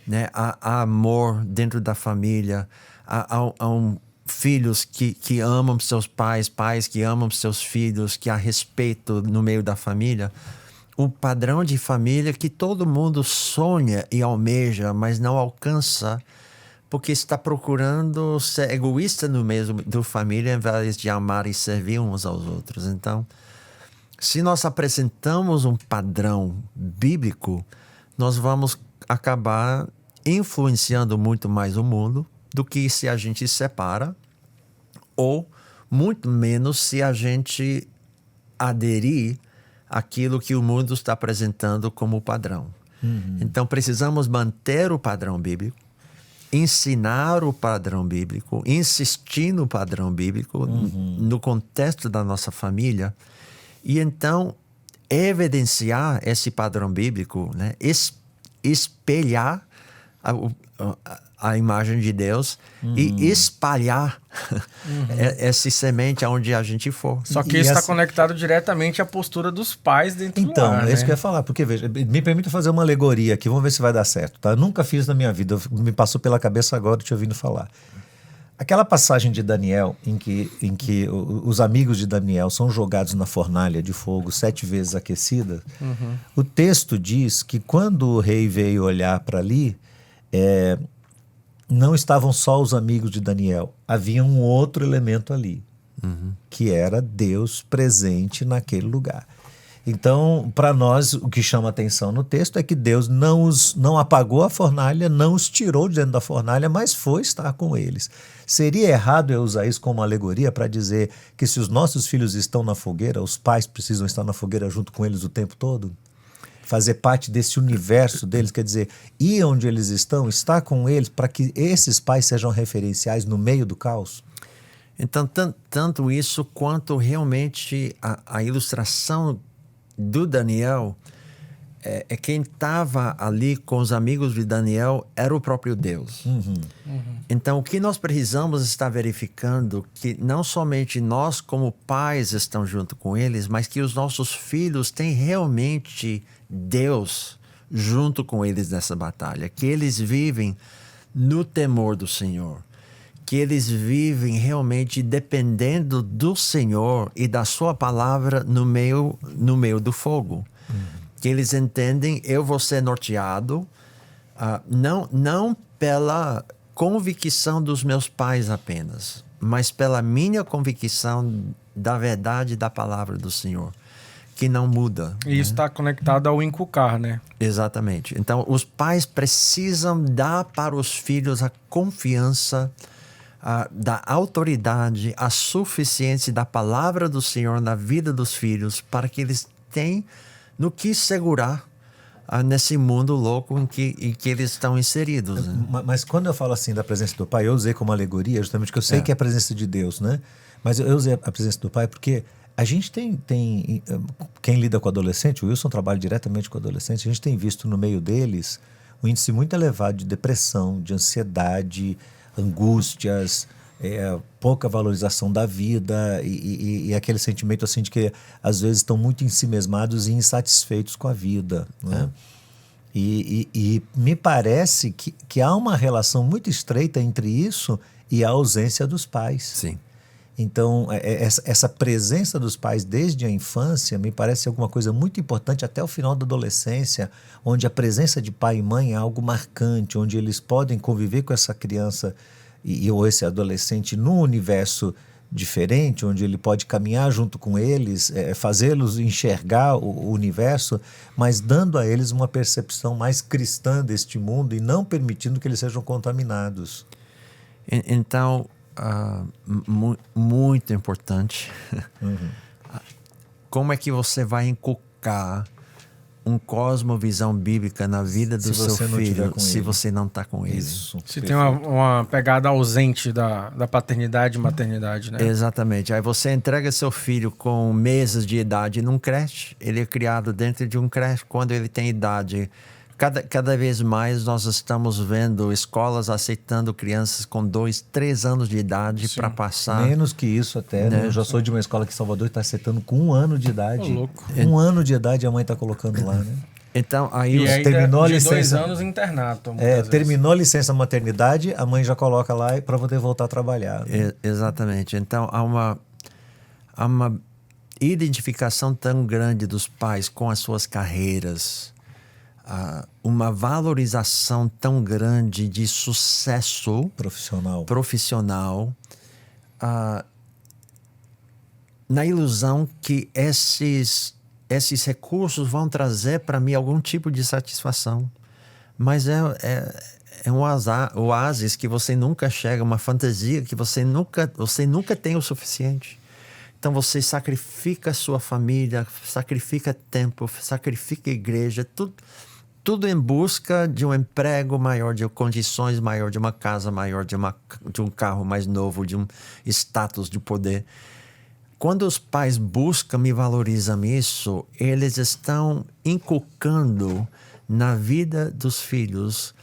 né? Há amor dentro da família, há filhos que amam seus pais, pais que amam seus filhos, que há respeito no meio da família. Um padrão de família que todo mundo sonha e almeja, mas não alcança, porque está procurando ser egoísta no meio da família, em vez de amar e servir uns aos outros. Então, se nós apresentamos um padrão bíblico, nós vamos acabar influenciando muito mais o mundo do que se a gente separa, ou muito menos se a gente aderir àquilo que o mundo está apresentando como padrão. Então, precisamos manter o padrão bíblico, ensinar o padrão bíblico, insistir no padrão bíblico no contexto da nossa família, e então evidenciar esse padrão bíblico, né? Espelhar a imagem de Deus e espalhar essa semente aonde a gente for. Só que isso está conectado diretamente à postura dos pais dentro do lar, é isso que eu ia falar, porque veja, me permita fazer uma alegoria aqui, vamos ver se vai dar certo, tá? Eu nunca fiz na minha vida, me passou pela cabeça agora te ouvindo falar. Aquela passagem de Daniel, em que os amigos de Daniel são jogados na fornalha de fogo 7 vezes aquecida, o texto diz que quando o rei veio olhar para ali, não estavam só os amigos de Daniel, havia um outro elemento ali, que era Deus presente naquele lugar. Então, para nós, o que chama atenção no texto é que Deus não apagou a fornalha, não os tirou de dentro da fornalha, mas foi estar com eles. Seria errado eu usar isso como alegoria para dizer que se os nossos filhos estão na fogueira, os pais precisam estar na fogueira junto com eles o tempo todo? Fazer parte desse universo deles, quer dizer, ir onde eles estão, estar com eles, para que esses pais sejam referenciais no meio do caos? Então, tanto isso quanto realmente a ilustração do Daniel, quem estava ali com os amigos de Daniel era o próprio Deus. Então, o que nós precisamos estar verificando que não somente nós como pais estamos junto com eles, mas que os nossos filhos têm realmente Deus junto com eles nessa batalha, que eles vivem no temor do Senhor, que eles vivem realmente dependendo do Senhor e da sua palavra no meio do fogo. Que eles entendem, eu vou ser norteado, não pela convicção dos meus pais apenas, mas pela minha convicção da verdade da palavra do Senhor, que não muda. E isso está conectado ao inculcar, né? Exatamente. Então, os pais precisam dar para os filhos a confiança da autoridade, a suficiência da palavra do Senhor na vida dos filhos, para que eles tenham no que segurar nesse mundo louco em que eles estão inseridos. Né? Mas quando eu falo assim da presença do Pai, eu usei como alegoria, justamente porque eu sei que é a presença de Deus, né? Mas eu usei a presença do Pai porque a gente tem quem lida com adolescente, o Wilson trabalha diretamente com adolescente, a gente tem visto no meio deles um índice muito elevado de depressão, de ansiedade, angústias, pouca valorização da vida e aquele sentimento assim de que às vezes estão muito ensimesmados e insatisfeitos com a vida, né? E me parece que há uma relação muito estreita entre isso e a ausência dos pais. Sim. Então, essa presença dos pais desde a infância me parece alguma coisa muito importante até o final da adolescência, onde a presença de pai e mãe é algo marcante, onde eles podem conviver com essa criança ou esse adolescente num universo diferente, onde ele pode caminhar junto com eles, fazê-los enxergar o universo, mas dando a eles uma percepção mais cristã deste mundo e não permitindo que eles sejam contaminados. Então, muito importante. Como é que você vai inculcar uma cosmovisão bíblica na vida do seu filho se você não está com ele? Isso. Se tem uma pegada ausente da paternidade e maternidade, né? Exatamente. Aí você entrega seu filho com meses de idade num creche, ele é criado dentro de um creche. Quando ele tem idade, cada vez mais nós estamos vendo escolas aceitando crianças com 2, 3 anos de idade para passar. Menos que isso até, né? Eu já sou de uma escola aqui em Salvador que está aceitando com 1 ano de idade. Louco. 1 ano de idade a mãe está colocando lá, né? Então, aí E aí terminou a de 2 licença. anos em internato. Terminou a licença maternidade, a mãe já coloca lá para poder voltar a trabalhar. Né? Exatamente. Então, há uma identificação tão grande dos pais com as suas carreiras, uma valorização tão grande de sucesso profissional, na ilusão que esses recursos vão trazer para mim algum tipo de satisfação. Mas é um oásis que você nunca chega, uma fantasia que você nunca tem o suficiente. Então você sacrifica a sua família, sacrifica tempo, sacrifica a igreja, tudo em busca de um emprego maior, de condições maior, de uma casa maior, de um carro mais novo, de um status de poder. Quando os pais buscam e valorizam isso, eles estão inculcando na vida dos filhos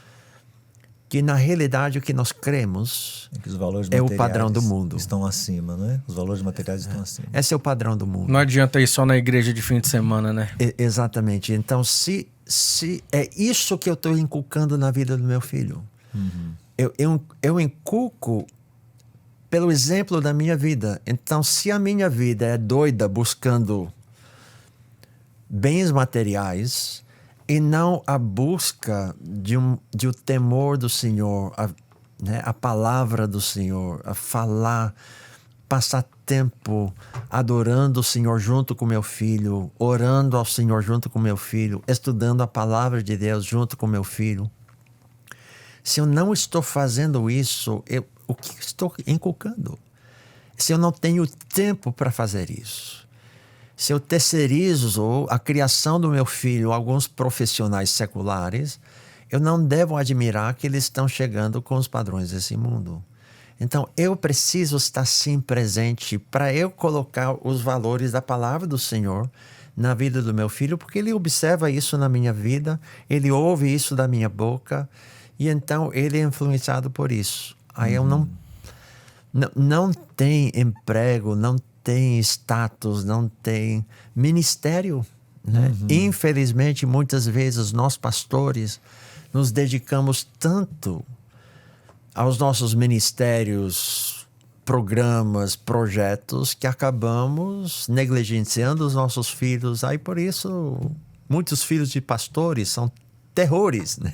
que, na realidade, o que nós cremos que os valores é o padrão do mundo. Estão acima, né? Os valores materiais estão acima. Esse é o padrão do mundo. Não adianta ir só na igreja de fim de semana, né? Exatamente. Então, se é isso que eu estou inculcando na vida do meu filho, eu inculco pelo exemplo da minha vida. Então, se a minha vida é doida buscando bens materiais e não a busca de o temor do Senhor, a palavra do Senhor, a falar, passar tempo adorando o Senhor junto com meu filho, orando ao Senhor junto com meu filho, estudando a palavra de Deus junto com meu filho. Se eu não estou fazendo isso, o que estou inculcando? Se eu não tenho tempo para fazer isso, se eu terceirizo a criação do meu filho a alguns profissionais seculares, eu não devo admirar que eles estão chegando com os padrões desse mundo. Então, eu preciso estar sim presente para eu colocar os valores da palavra do Senhor na vida do meu filho, porque ele observa isso na minha vida, ele ouve isso da minha boca, e então ele é influenciado por isso. Aí eu não tem emprego, não tem status, não tem ministério. Né? Infelizmente, muitas vezes nós pastores nos dedicamos tanto aos nossos ministérios, programas, projetos, que acabamos negligenciando os nossos filhos. Aí por isso muitos filhos de pastores são terrores, né?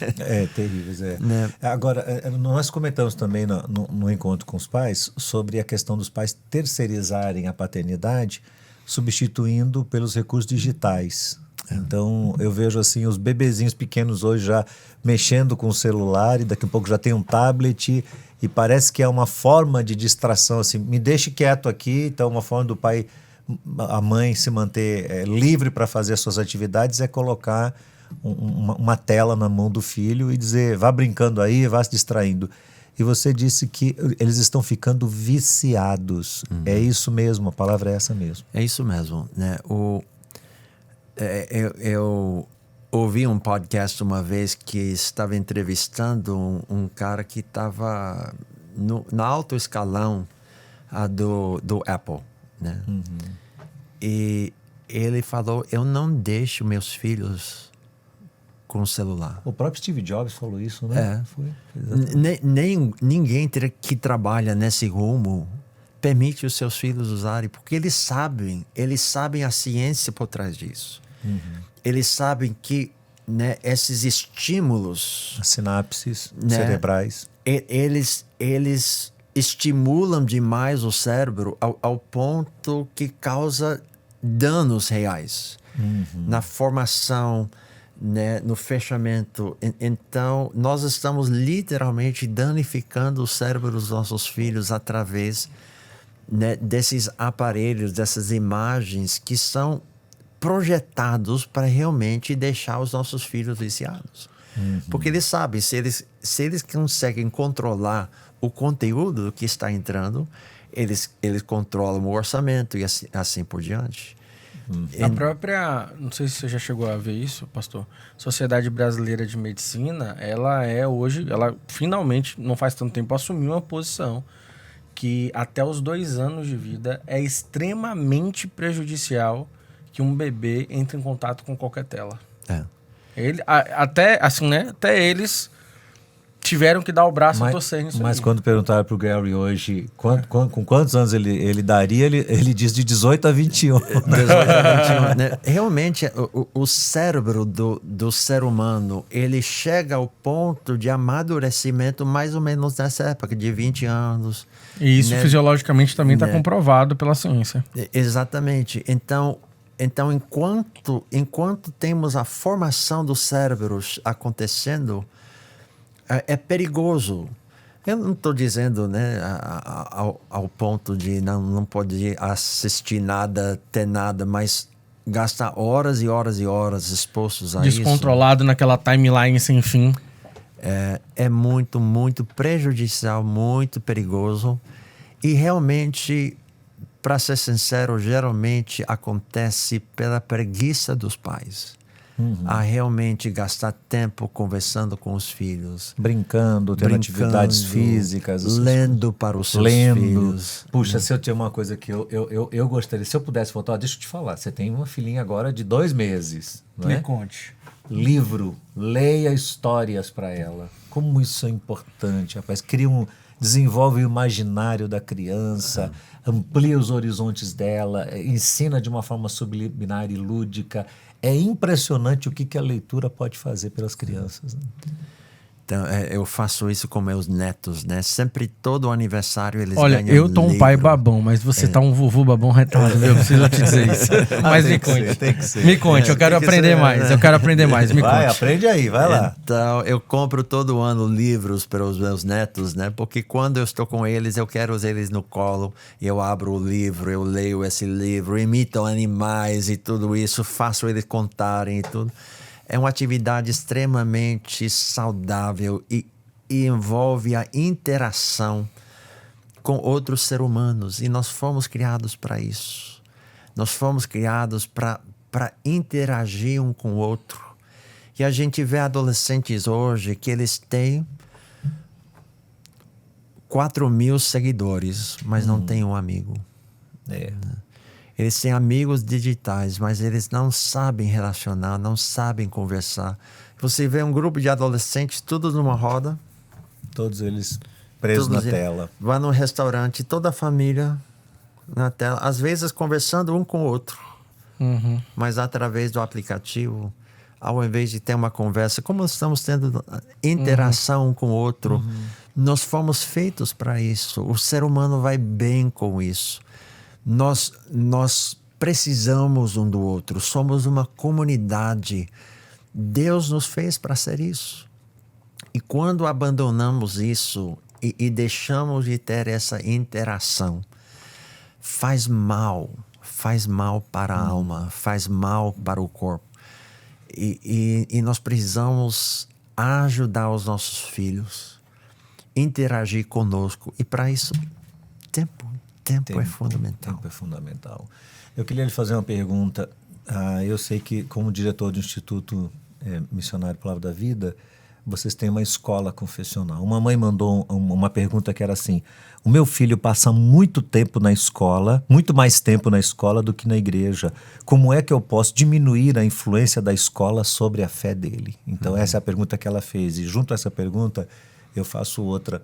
Terríveis, Né? Agora, nós comentamos também no encontro com os pais sobre a questão dos pais terceirizarem a paternidade, substituindo pelos recursos digitais. Então, eu vejo assim os bebezinhos pequenos hoje já mexendo com o celular e daqui a pouco já tem um tablet e parece que é uma forma de distração, assim, me deixe quieto aqui. Então, uma forma do pai, a mãe se manter livre para fazer as suas atividades é colocar uma tela na mão do filho e dizer, vá brincando aí, vá se distraindo. E você disse que eles estão ficando viciados. É isso mesmo, a palavra é essa mesmo. É isso mesmo, né? Eu ouvi um podcast uma vez que estava entrevistando um cara que estava no alto escalão do Apple, né? E ele falou, eu não deixo meus filhos com o celular. O próprio Steve Jobs falou isso, né? Foi. Ninguém que trabalha nesse rumo permite os seus filhos usarem, porque eles sabem a ciência por trás disso. Eles sabem que, né, esses estímulos... As sinapses, né, cerebrais. Eles estimulam demais o cérebro ao ponto que causa danos reais na formação, né, no fechamento. Então, nós estamos literalmente danificando o cérebro dos nossos filhos através, né, desses aparelhos, dessas imagens que são projetados para realmente deixar os nossos filhos viciados. Porque eles sabem, se eles conseguem controlar o conteúdo que está entrando, eles controlam o orçamento e assim por diante. A própria, não sei se você já chegou a ver isso, pastor, Sociedade Brasileira de Medicina, ela finalmente, não faz tanto tempo, assumiu uma posição que até os 2 anos de vida é extremamente prejudicial que um bebê entre em contato com qualquer tela. Até eles tiveram que dar o braço a torcer nisso. Mas quando perguntaram pro Gary hoje com quantos anos ele daria, ele diz de 18 a 21. 18 a 21, né? Realmente, o cérebro do ser humano, ele chega ao ponto de amadurecimento mais ou menos nessa época, de 20 anos. E isso, né, fisiologicamente também está comprovado pela ciência. Exatamente. Então enquanto temos a formação dos cérebros acontecendo, é perigoso. Eu não estou dizendo, né, ao ponto de não poder assistir nada, ter nada, mas gastar horas e horas e horas expostos a isso. Descontrolado naquela timeline sem fim. É muito, muito prejudicial, muito perigoso. E realmente, para ser sincero, geralmente acontece pela preguiça dos pais. A realmente gastar tempo conversando com os filhos. Brincando, tendo atividades físicas. Lendo para os seus filhos. Puxa, se eu tinha uma coisa que eu gostaria, se eu pudesse voltar, deixa eu te falar, você tem uma filhinha agora de 2 meses, não é? Me conte. Livro, leia histórias para ela. Como isso é importante, rapaz. Desenvolve o imaginário da criança, amplia os horizontes dela, ensina de uma forma subliminar e lúdica. É impressionante o que a leitura pode fazer pelas crianças, né? Então, eu faço isso com meus netos, né? Sempre, todo aniversário, eles ganham livro. Olha, eu tô um pai babão, mas você tá um vovô babão retado. Eu preciso te dizer isso. Mas me conte. Tem que ser. Me conte, eu quero aprender mais. Eu quero aprender mais, me conte. Aprende aí, vai lá. Então, eu compro todo ano livros para os meus netos, né? Porque quando eu estou com eles, eu quero eles no colo. Eu abro o livro, eu leio esse livro, imito animais e tudo isso, faço eles contarem e tudo. É uma atividade extremamente saudável e envolve a interação com outros seres humanos. E nós fomos criados para isso. Nós fomos criados para interagir um com o outro. E a gente vê adolescentes hoje que eles têm 4.000 seguidores, mas não têm um amigo. Eles têm amigos digitais, mas eles não sabem relacionar, não sabem conversar. Você vê um grupo de adolescentes, todos numa roda. Todos eles presos na tela. Vai num restaurante, toda a família na tela. Às vezes conversando um com o outro. Mas através do aplicativo, ao invés de ter uma conversa, como estamos tendo interação um com o outro, nós fomos feitos para isso. O ser humano vai bem com isso. Nós precisamos um do outro, somos uma comunidade. Deus nos fez para ser isso. E quando abandonamos isso, e deixamos de ter essa interação, faz mal para a alma, faz mal para o corpo. E nós precisamos ajudar os nossos filhos, interagir conosco. E para isso, tempo é fundamental. Tempo é fundamental. Eu queria lhe fazer uma pergunta. Eu sei que, como diretor do Instituto Missionário Palavra da Vida, vocês têm uma escola confessional. Uma mãe mandou uma pergunta que era assim: o meu filho passa muito tempo na escola, muito mais tempo na escola do que na igreja. Como é que eu posso diminuir a influência da escola sobre a fé dele? Então, essa é a pergunta que ela fez. E junto a essa pergunta, eu faço outra.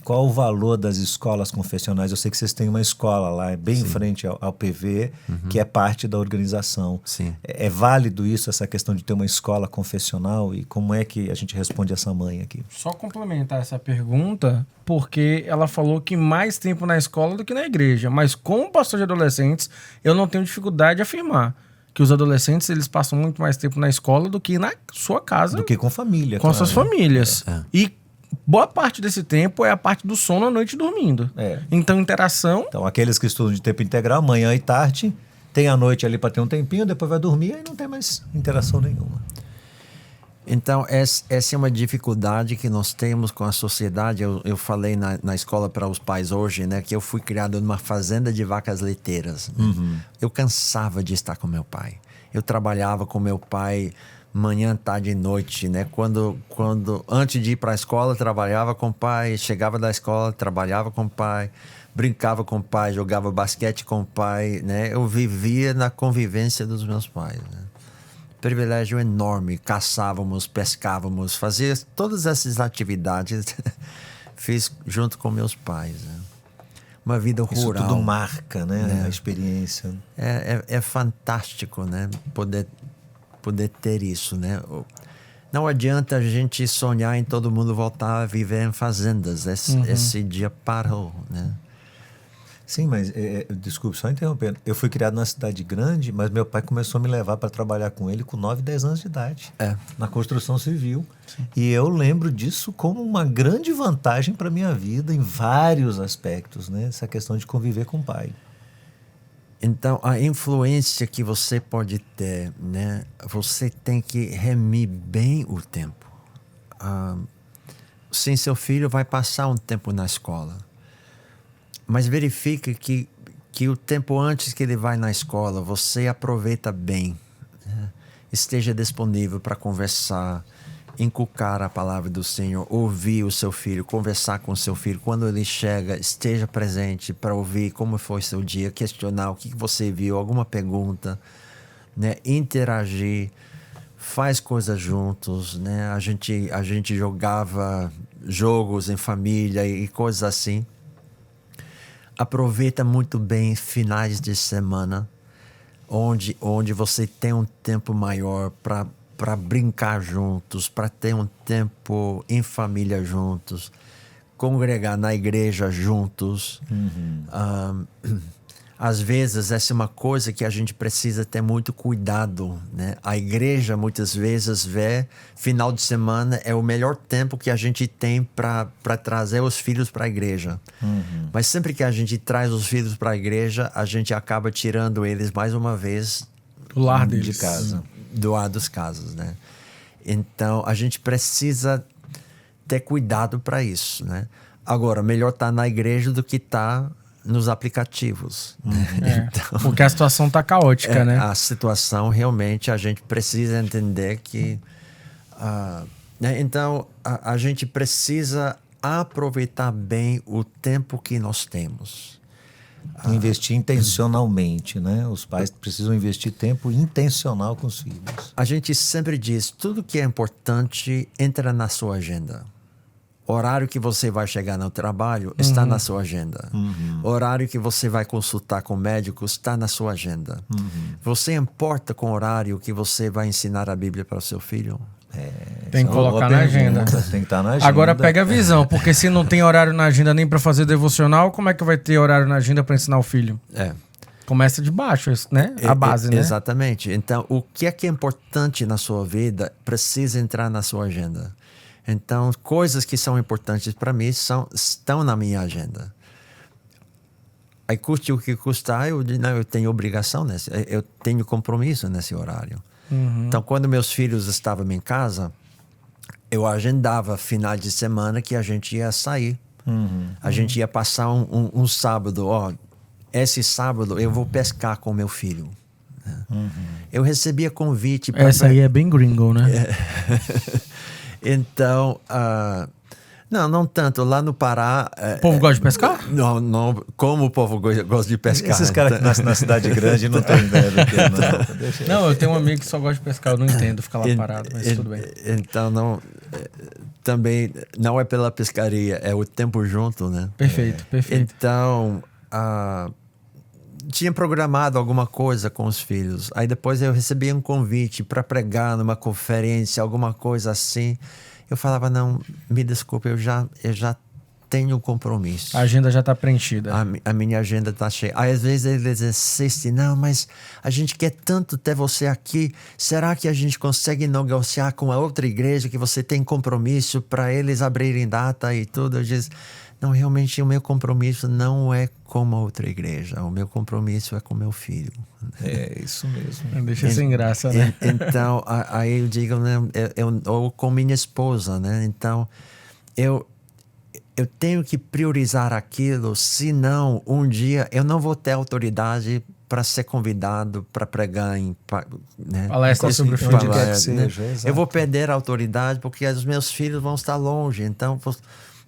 Qual o valor das escolas confessionais? Eu sei que vocês têm uma escola lá, bem em frente ao PV, que é parte da organização. Sim. É válido isso, essa questão de ter uma escola confessional? E como é que a gente responde essa mãe aqui? Só complementar essa pergunta, porque ela falou que mais tempo na escola do que na igreja. Mas como pastor de adolescentes, eu não tenho dificuldade de afirmar que os adolescentes eles passam muito mais tempo na escola do que na sua casa. Do que com família. Com suas famílias. E boa parte desse tempo é a parte do sono à noite dormindo. Então, interação... Então, aqueles que estudam de tempo integral, manhã e tarde, tem a noite ali para ter um tempinho, depois vai dormir e não tem mais interação nenhuma. Então, essa é uma dificuldade que nós temos com a sociedade. Eu falei na escola para os pais hoje, né, que eu fui criado numa fazenda de vacas leiteiras. Né? Eu cansava de estar com meu pai. Eu trabalhava com meu pai manhã, tarde e noite, né? Quando antes de ir para a escola, trabalhava com o pai, chegava da escola, trabalhava com o pai, brincava com o pai, jogava basquete com o pai, né? Eu vivia na convivência dos meus pais, né? Privilégio enorme, caçávamos, pescávamos, fazia todas essas atividades, fiz junto com meus pais, né? Uma vida rural. Isso tudo marca, né? A experiência. É fantástico, né? Poder ter isso, né? Não adianta a gente sonhar em todo mundo voltar a viver em fazendas. Esse dia parou, né? Sim, mas, desculpe, só interrompendo. Eu fui criado numa cidade grande, mas meu pai começou a me levar para trabalhar com ele com 9, 10 anos de idade. Na construção civil. Sim. E eu lembro disso como uma grande vantagem para a minha vida em vários aspectos, né? Essa questão de conviver com o pai. Então, a influência que você pode ter, né? Você tem que remir bem o tempo. Sim, seu filho vai passar um tempo na escola. Mas verifique que o tempo antes que ele vai na escola, você aproveita bem. Né? Esteja disponível para conversar, inculcar a palavra do Senhor, ouvir o seu filho, conversar com o seu filho. Quando ele chega, esteja presente para ouvir como foi seu dia, questionar o que você viu, alguma pergunta, né? Interagir, faz coisas juntos, né? A gente jogava jogos em família e coisas assim. Aproveita muito bem finais de semana, onde você tem um tempo maior para brincar juntos, para ter um tempo em família juntos, congregar na igreja juntos. Às vezes, essa é uma coisa que a gente precisa ter muito cuidado, né? A igreja, muitas vezes, vê final de semana é o melhor tempo que a gente tem para trazer os filhos para a igreja. Mas sempre que a gente traz os filhos para a igreja, a gente acaba tirando eles, mais uma vez, do lar deles. De casa. Do lar dos casos, né? Então, a gente precisa ter cuidado para isso, né? Agora, melhor estar na igreja do que estar nos aplicativos. Então, porque a situação está caótica, né? A situação, realmente, a gente precisa entender que... né? Então, a gente precisa aproveitar bem o tempo que nós temos. Investir intencionalmente, né? Os pais precisam investir tempo intencional com os filhos. A gente sempre diz, tudo que é importante entra na sua agenda. Horário que você vai chegar no trabalho está na sua agenda. Horário que você vai consultar com o médico está na sua agenda. Você importa com o horário que você vai ensinar a Bíblia para o seu filho? Tem que colocar na agenda. Tem que estar na agenda. Agora pega a visão, porque se não tem horário na agenda nem para fazer devocional, como é que vai ter horário na agenda para ensinar o filho? Começa de baixo, né? A base, né? Exatamente. Então, o que é importante na sua vida precisa entrar na sua agenda. Então, coisas que são importantes para mim estão na minha agenda. Aí custe o que custar, eu tenho obrigação, eu tenho compromisso nesse horário. Então, quando meus filhos estavam em casa, eu agendava final de semana que a gente ia sair. A gente ia passar um sábado. Esse sábado eu vou pescar com meu filho. Eu recebia convite para... Essa aí é bem gringo, né? Então, não tanto. Lá no Pará... O povo gosta de pescar? Não. Como o povo gosta de pescar? Esses caras que nascem na cidade grande não têm ideia do que não. Não, eu tenho um amigo que só gosta de pescar. Eu não entendo ficar lá parado, mas tudo bem. Então, também não é pela pescaria, é o tempo junto, né? Perfeito. Então, tinha programado alguma coisa com os filhos. Aí depois eu recebi um convite para pregar numa conferência, alguma coisa assim. Eu falava, não, me desculpe, eu já tenho um compromisso. A agenda já está preenchida. A minha agenda está cheia. Aí às vezes eles insistem, não, mas a gente quer tanto ter você aqui. Será que a gente consegue negociar com a outra igreja que você tem compromisso para eles abrirem data e tudo? Eu disse, não, realmente o meu compromisso não é com a outra igreja. O meu compromisso é com meu filho. É isso mesmo. Deixa sem graça, né? Então, aí eu digo, né, ou com minha esposa, né? Então, eu tenho que priorizar aquilo, senão um dia eu não vou ter autoridade para ser convidado para pregar em palestra sobre o filho. Onde quer que seja, eu vou perder a autoridade porque os meus filhos vão estar longe. Então,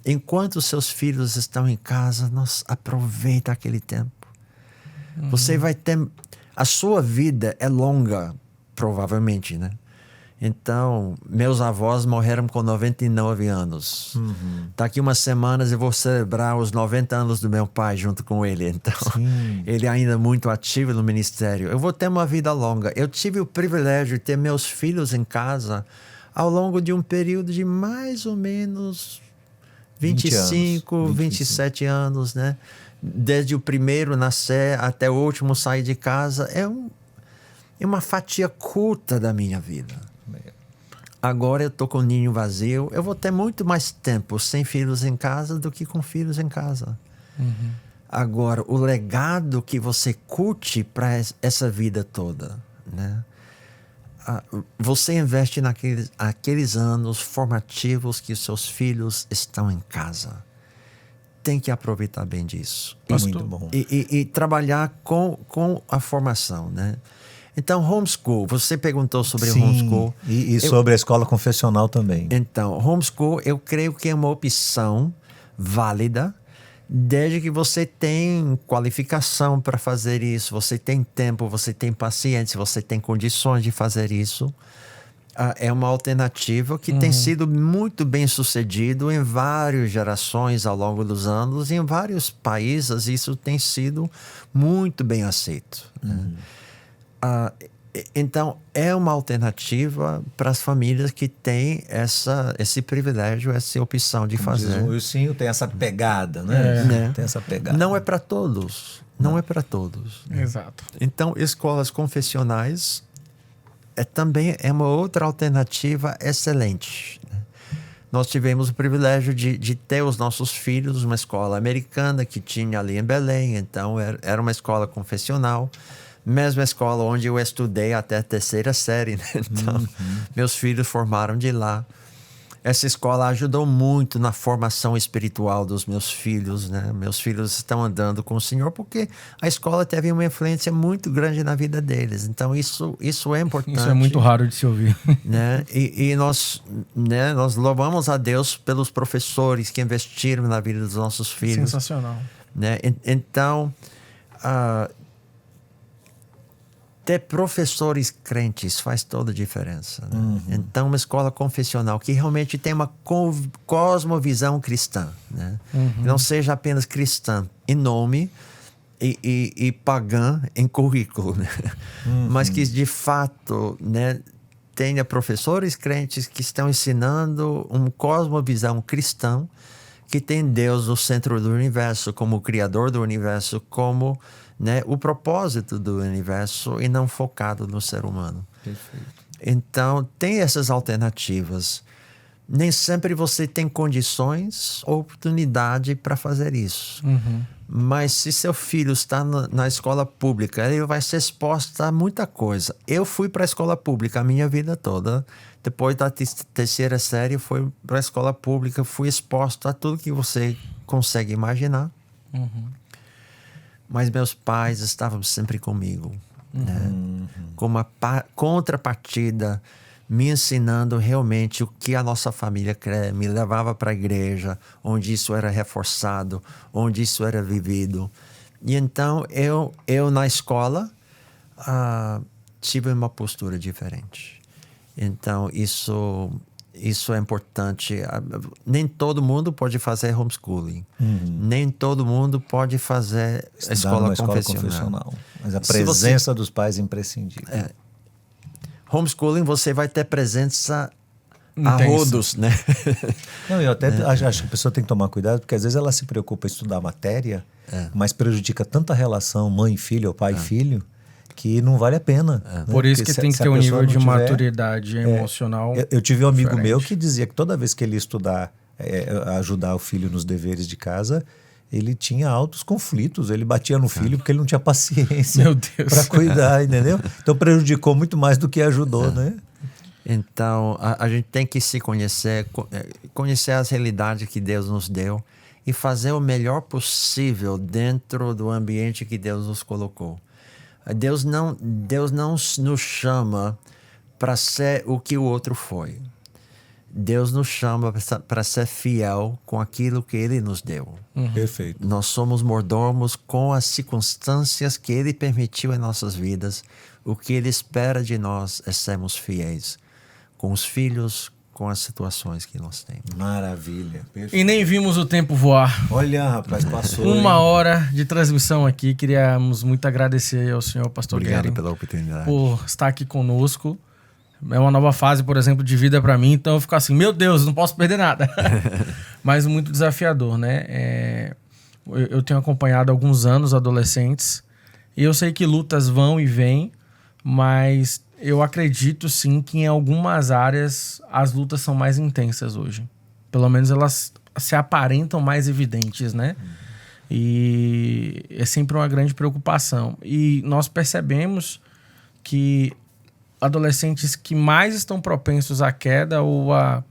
enquanto os seus filhos estão em casa, aproveita aquele tempo. Você vai ter... A sua vida é longa, provavelmente, né? Então, meus avós morreram com 99 anos. Daqui umas semanas eu vou celebrar os 90 anos do meu pai junto com ele. Então, ele ainda muito ativo no ministério. Eu vou ter uma vida longa. Eu tive o privilégio de ter meus filhos em casa ao longo de um período de mais ou menos 25, 27 anos, né? Desde o primeiro nascer até o último sair de casa. É uma fatia curta da minha vida. Agora eu tô com o ninho vazio. Eu vou ter muito mais tempo sem filhos em casa do que com filhos em casa. Agora, o legado que você curte para essa vida toda, né? Você investe naqueles anos formativos que os seus filhos estão em casa. Tem que aproveitar bem disso. Muito bom. E trabalhar com a formação, né? Então, homeschool, você perguntou sobre homeschool. E sobre a escola confessional também. Então, homeschool, eu creio que é uma opção válida, desde que você tem qualificação para fazer isso, você tem tempo, você tem paciência, você tem condições de fazer isso. É uma alternativa que tem sido muito bem sucedido em várias gerações ao longo dos anos. Em vários países isso tem sido muito bem aceito. Então, é uma alternativa para as famílias que têm esse privilégio, essa opção de fazer. O Wilson tem essa pegada, né? Tem essa pegada. Não é para todos. Não é para todos. Exato. Então, escolas confessionais também é uma outra alternativa excelente. Nós tivemos o privilégio de ter os nossos filhos numa escola americana que tinha ali em Belém. Então, era uma escola confessional. Mesma escola onde eu estudei até a 3ª série, né? Então, meus filhos formaram de lá. Essa escola ajudou muito na formação espiritual dos meus filhos, né? Meus filhos estão andando com o Senhor porque a escola teve uma influência muito grande na vida deles. Então, isso é importante. Isso é muito raro de se ouvir. Né? E nós louvamos a Deus pelos professores que investiram na vida dos nossos filhos. Sensacional. Né? Então... ter professores crentes faz toda a diferença. Né? Então, uma escola confessional que realmente tem uma cosmovisão cristã. Né? Não seja apenas cristã em nome e pagã em currículo. Né? Mas que, de fato, né, tenha professores crentes que estão ensinando uma cosmovisão cristã que tem Deus no centro do universo, como o Criador do universo, como... né, o propósito do universo e não focado no ser humano. Perfeito. Então, tem essas alternativas. nem sempre você tem condições ou oportunidade para fazer isso. Mas se seu filho está na escola pública, ele vai ser exposto a muita coisa. Eu fui para a escola pública a minha vida toda. Depois da terceira série, fui para a escola pública, fui exposto a tudo que você consegue imaginar. Mas meus pais estavam sempre comigo, né? Com uma contrapartida, me ensinando realmente o que a nossa família crê, me levava para a igreja, onde isso era reforçado, onde isso era vivido. E então eu na escola tive uma postura diferente. Então isso é importante. Nem todo mundo pode fazer homeschooling. Nem todo mundo pode fazer escola confessional. Mas a presença dos pais é imprescindível. Homeschooling, você vai ter presença a rodos, né? Não, eu até acho que a pessoa tem que tomar cuidado, porque às vezes ela se preocupa em estudar a matéria, mas prejudica tanto a relação mãe e filho ou pai e filho, que não vale a pena. Né? Por isso que tem que ter um nível de maturidade emocional. Eu tive um amigo meu que dizia que toda vez que ele ia estudar, ajudar o filho nos deveres de casa, ele tinha altos conflitos, ele batia no filho porque ele não tinha paciência para cuidar, entendeu? Então prejudicou muito mais do que ajudou, né? Então a gente tem que se conhecer as realidades que Deus nos deu e fazer o melhor possível dentro do ambiente que Deus nos colocou. Deus não nos chama para ser o que o outro foi. Deus nos chama para ser fiel com aquilo que Ele nos deu. Perfeito. Nós somos mordomos com as circunstâncias que Ele permitiu em nossas vidas. O que Ele espera de nós é sermos fiéis com os filhos, com as situações que nós temos. Maravilha. Perfeito. E nem vimos o tempo voar. Olha, rapaz, passou. Uma hora de transmissão aqui. Queríamos muito agradecer ao senhor Pastor Obrigado Guerin pela oportunidade. por estar aqui conosco. É uma nova fase, por exemplo, de vida para mim. Então eu fico assim, meu Deus, não posso perder nada. Mas muito desafiador, né? Eu tenho acompanhado há alguns anos adolescentes. E eu sei que lutas vão e vêm. Mas eu acredito sim que em algumas áreas as lutas são mais intensas hoje. Pelo menos elas se aparentam mais evidentes, né? E é sempre uma grande preocupação. E nós percebemos que adolescentes que mais estão propensos à queda ou a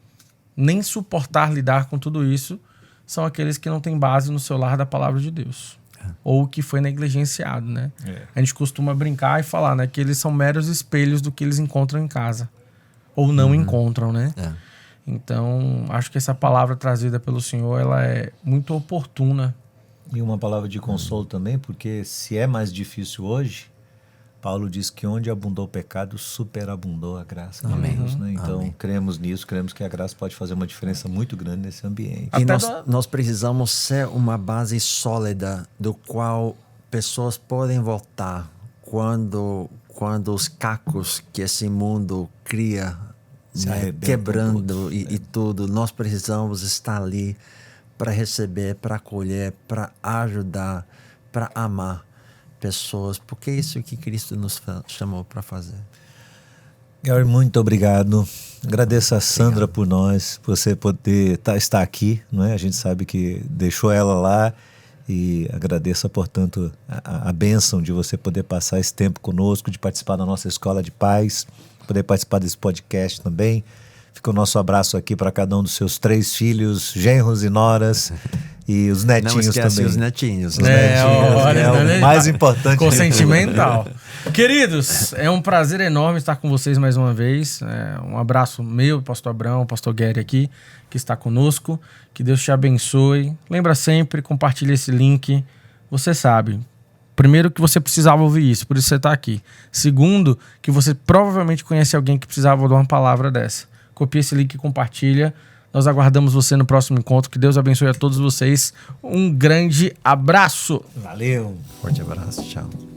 nem suportar lidar com tudo isso são aqueles que não têm base no seu lar da palavra de Deus. Ou que foi negligenciado, né? A gente costuma brincar e falar, né? Que eles são meros espelhos do que eles encontram em casa. Ou não encontram, né? Então, acho que essa palavra trazida pelo Senhor, ela é muito oportuna. E uma palavra de consolo também, porque se é mais difícil hoje, Paulo diz que onde abundou o pecado, superabundou a graça de Deus, né? Então, cremos nisso, cremos que a graça pode fazer uma diferença muito grande nesse ambiente. E nós precisamos ser uma base sólida do qual pessoas podem voltar quando os cacos que esse mundo cria, né, quebrando e tudo. Nós precisamos estar ali para receber, para acolher, para ajudar, para amar pessoas, porque é isso que Cristo nos chamou para fazer. Gary, muito obrigado. Agradeço a Sandra por você poder estar aqui, não é? A gente sabe que deixou ela lá e agradeço, portanto, a bênção de você poder passar esse tempo conosco, de participar da nossa Escola de Pais, poder participar desse podcast também. Fica o nosso abraço aqui para cada um dos seus 3 filhos, genros e noras. E os netinhos também. Os netinhos. É o mais importante. Com sentimental. Queridos, é um prazer enorme estar com vocês mais uma vez. Um abraço meu, pastor Abrão, pastor Guerin aqui, que está conosco. Que Deus te abençoe. Lembra sempre, compartilha esse link. Você sabe, primeiro que você precisava ouvir isso, por isso você está aqui. Segundo, que você provavelmente conhece alguém que precisava de uma palavra dessa. Copia esse link e compartilha. Nós aguardamos você no próximo encontro. Que Deus abençoe a todos vocês. Um grande abraço. Valeu. Forte abraço. Tchau.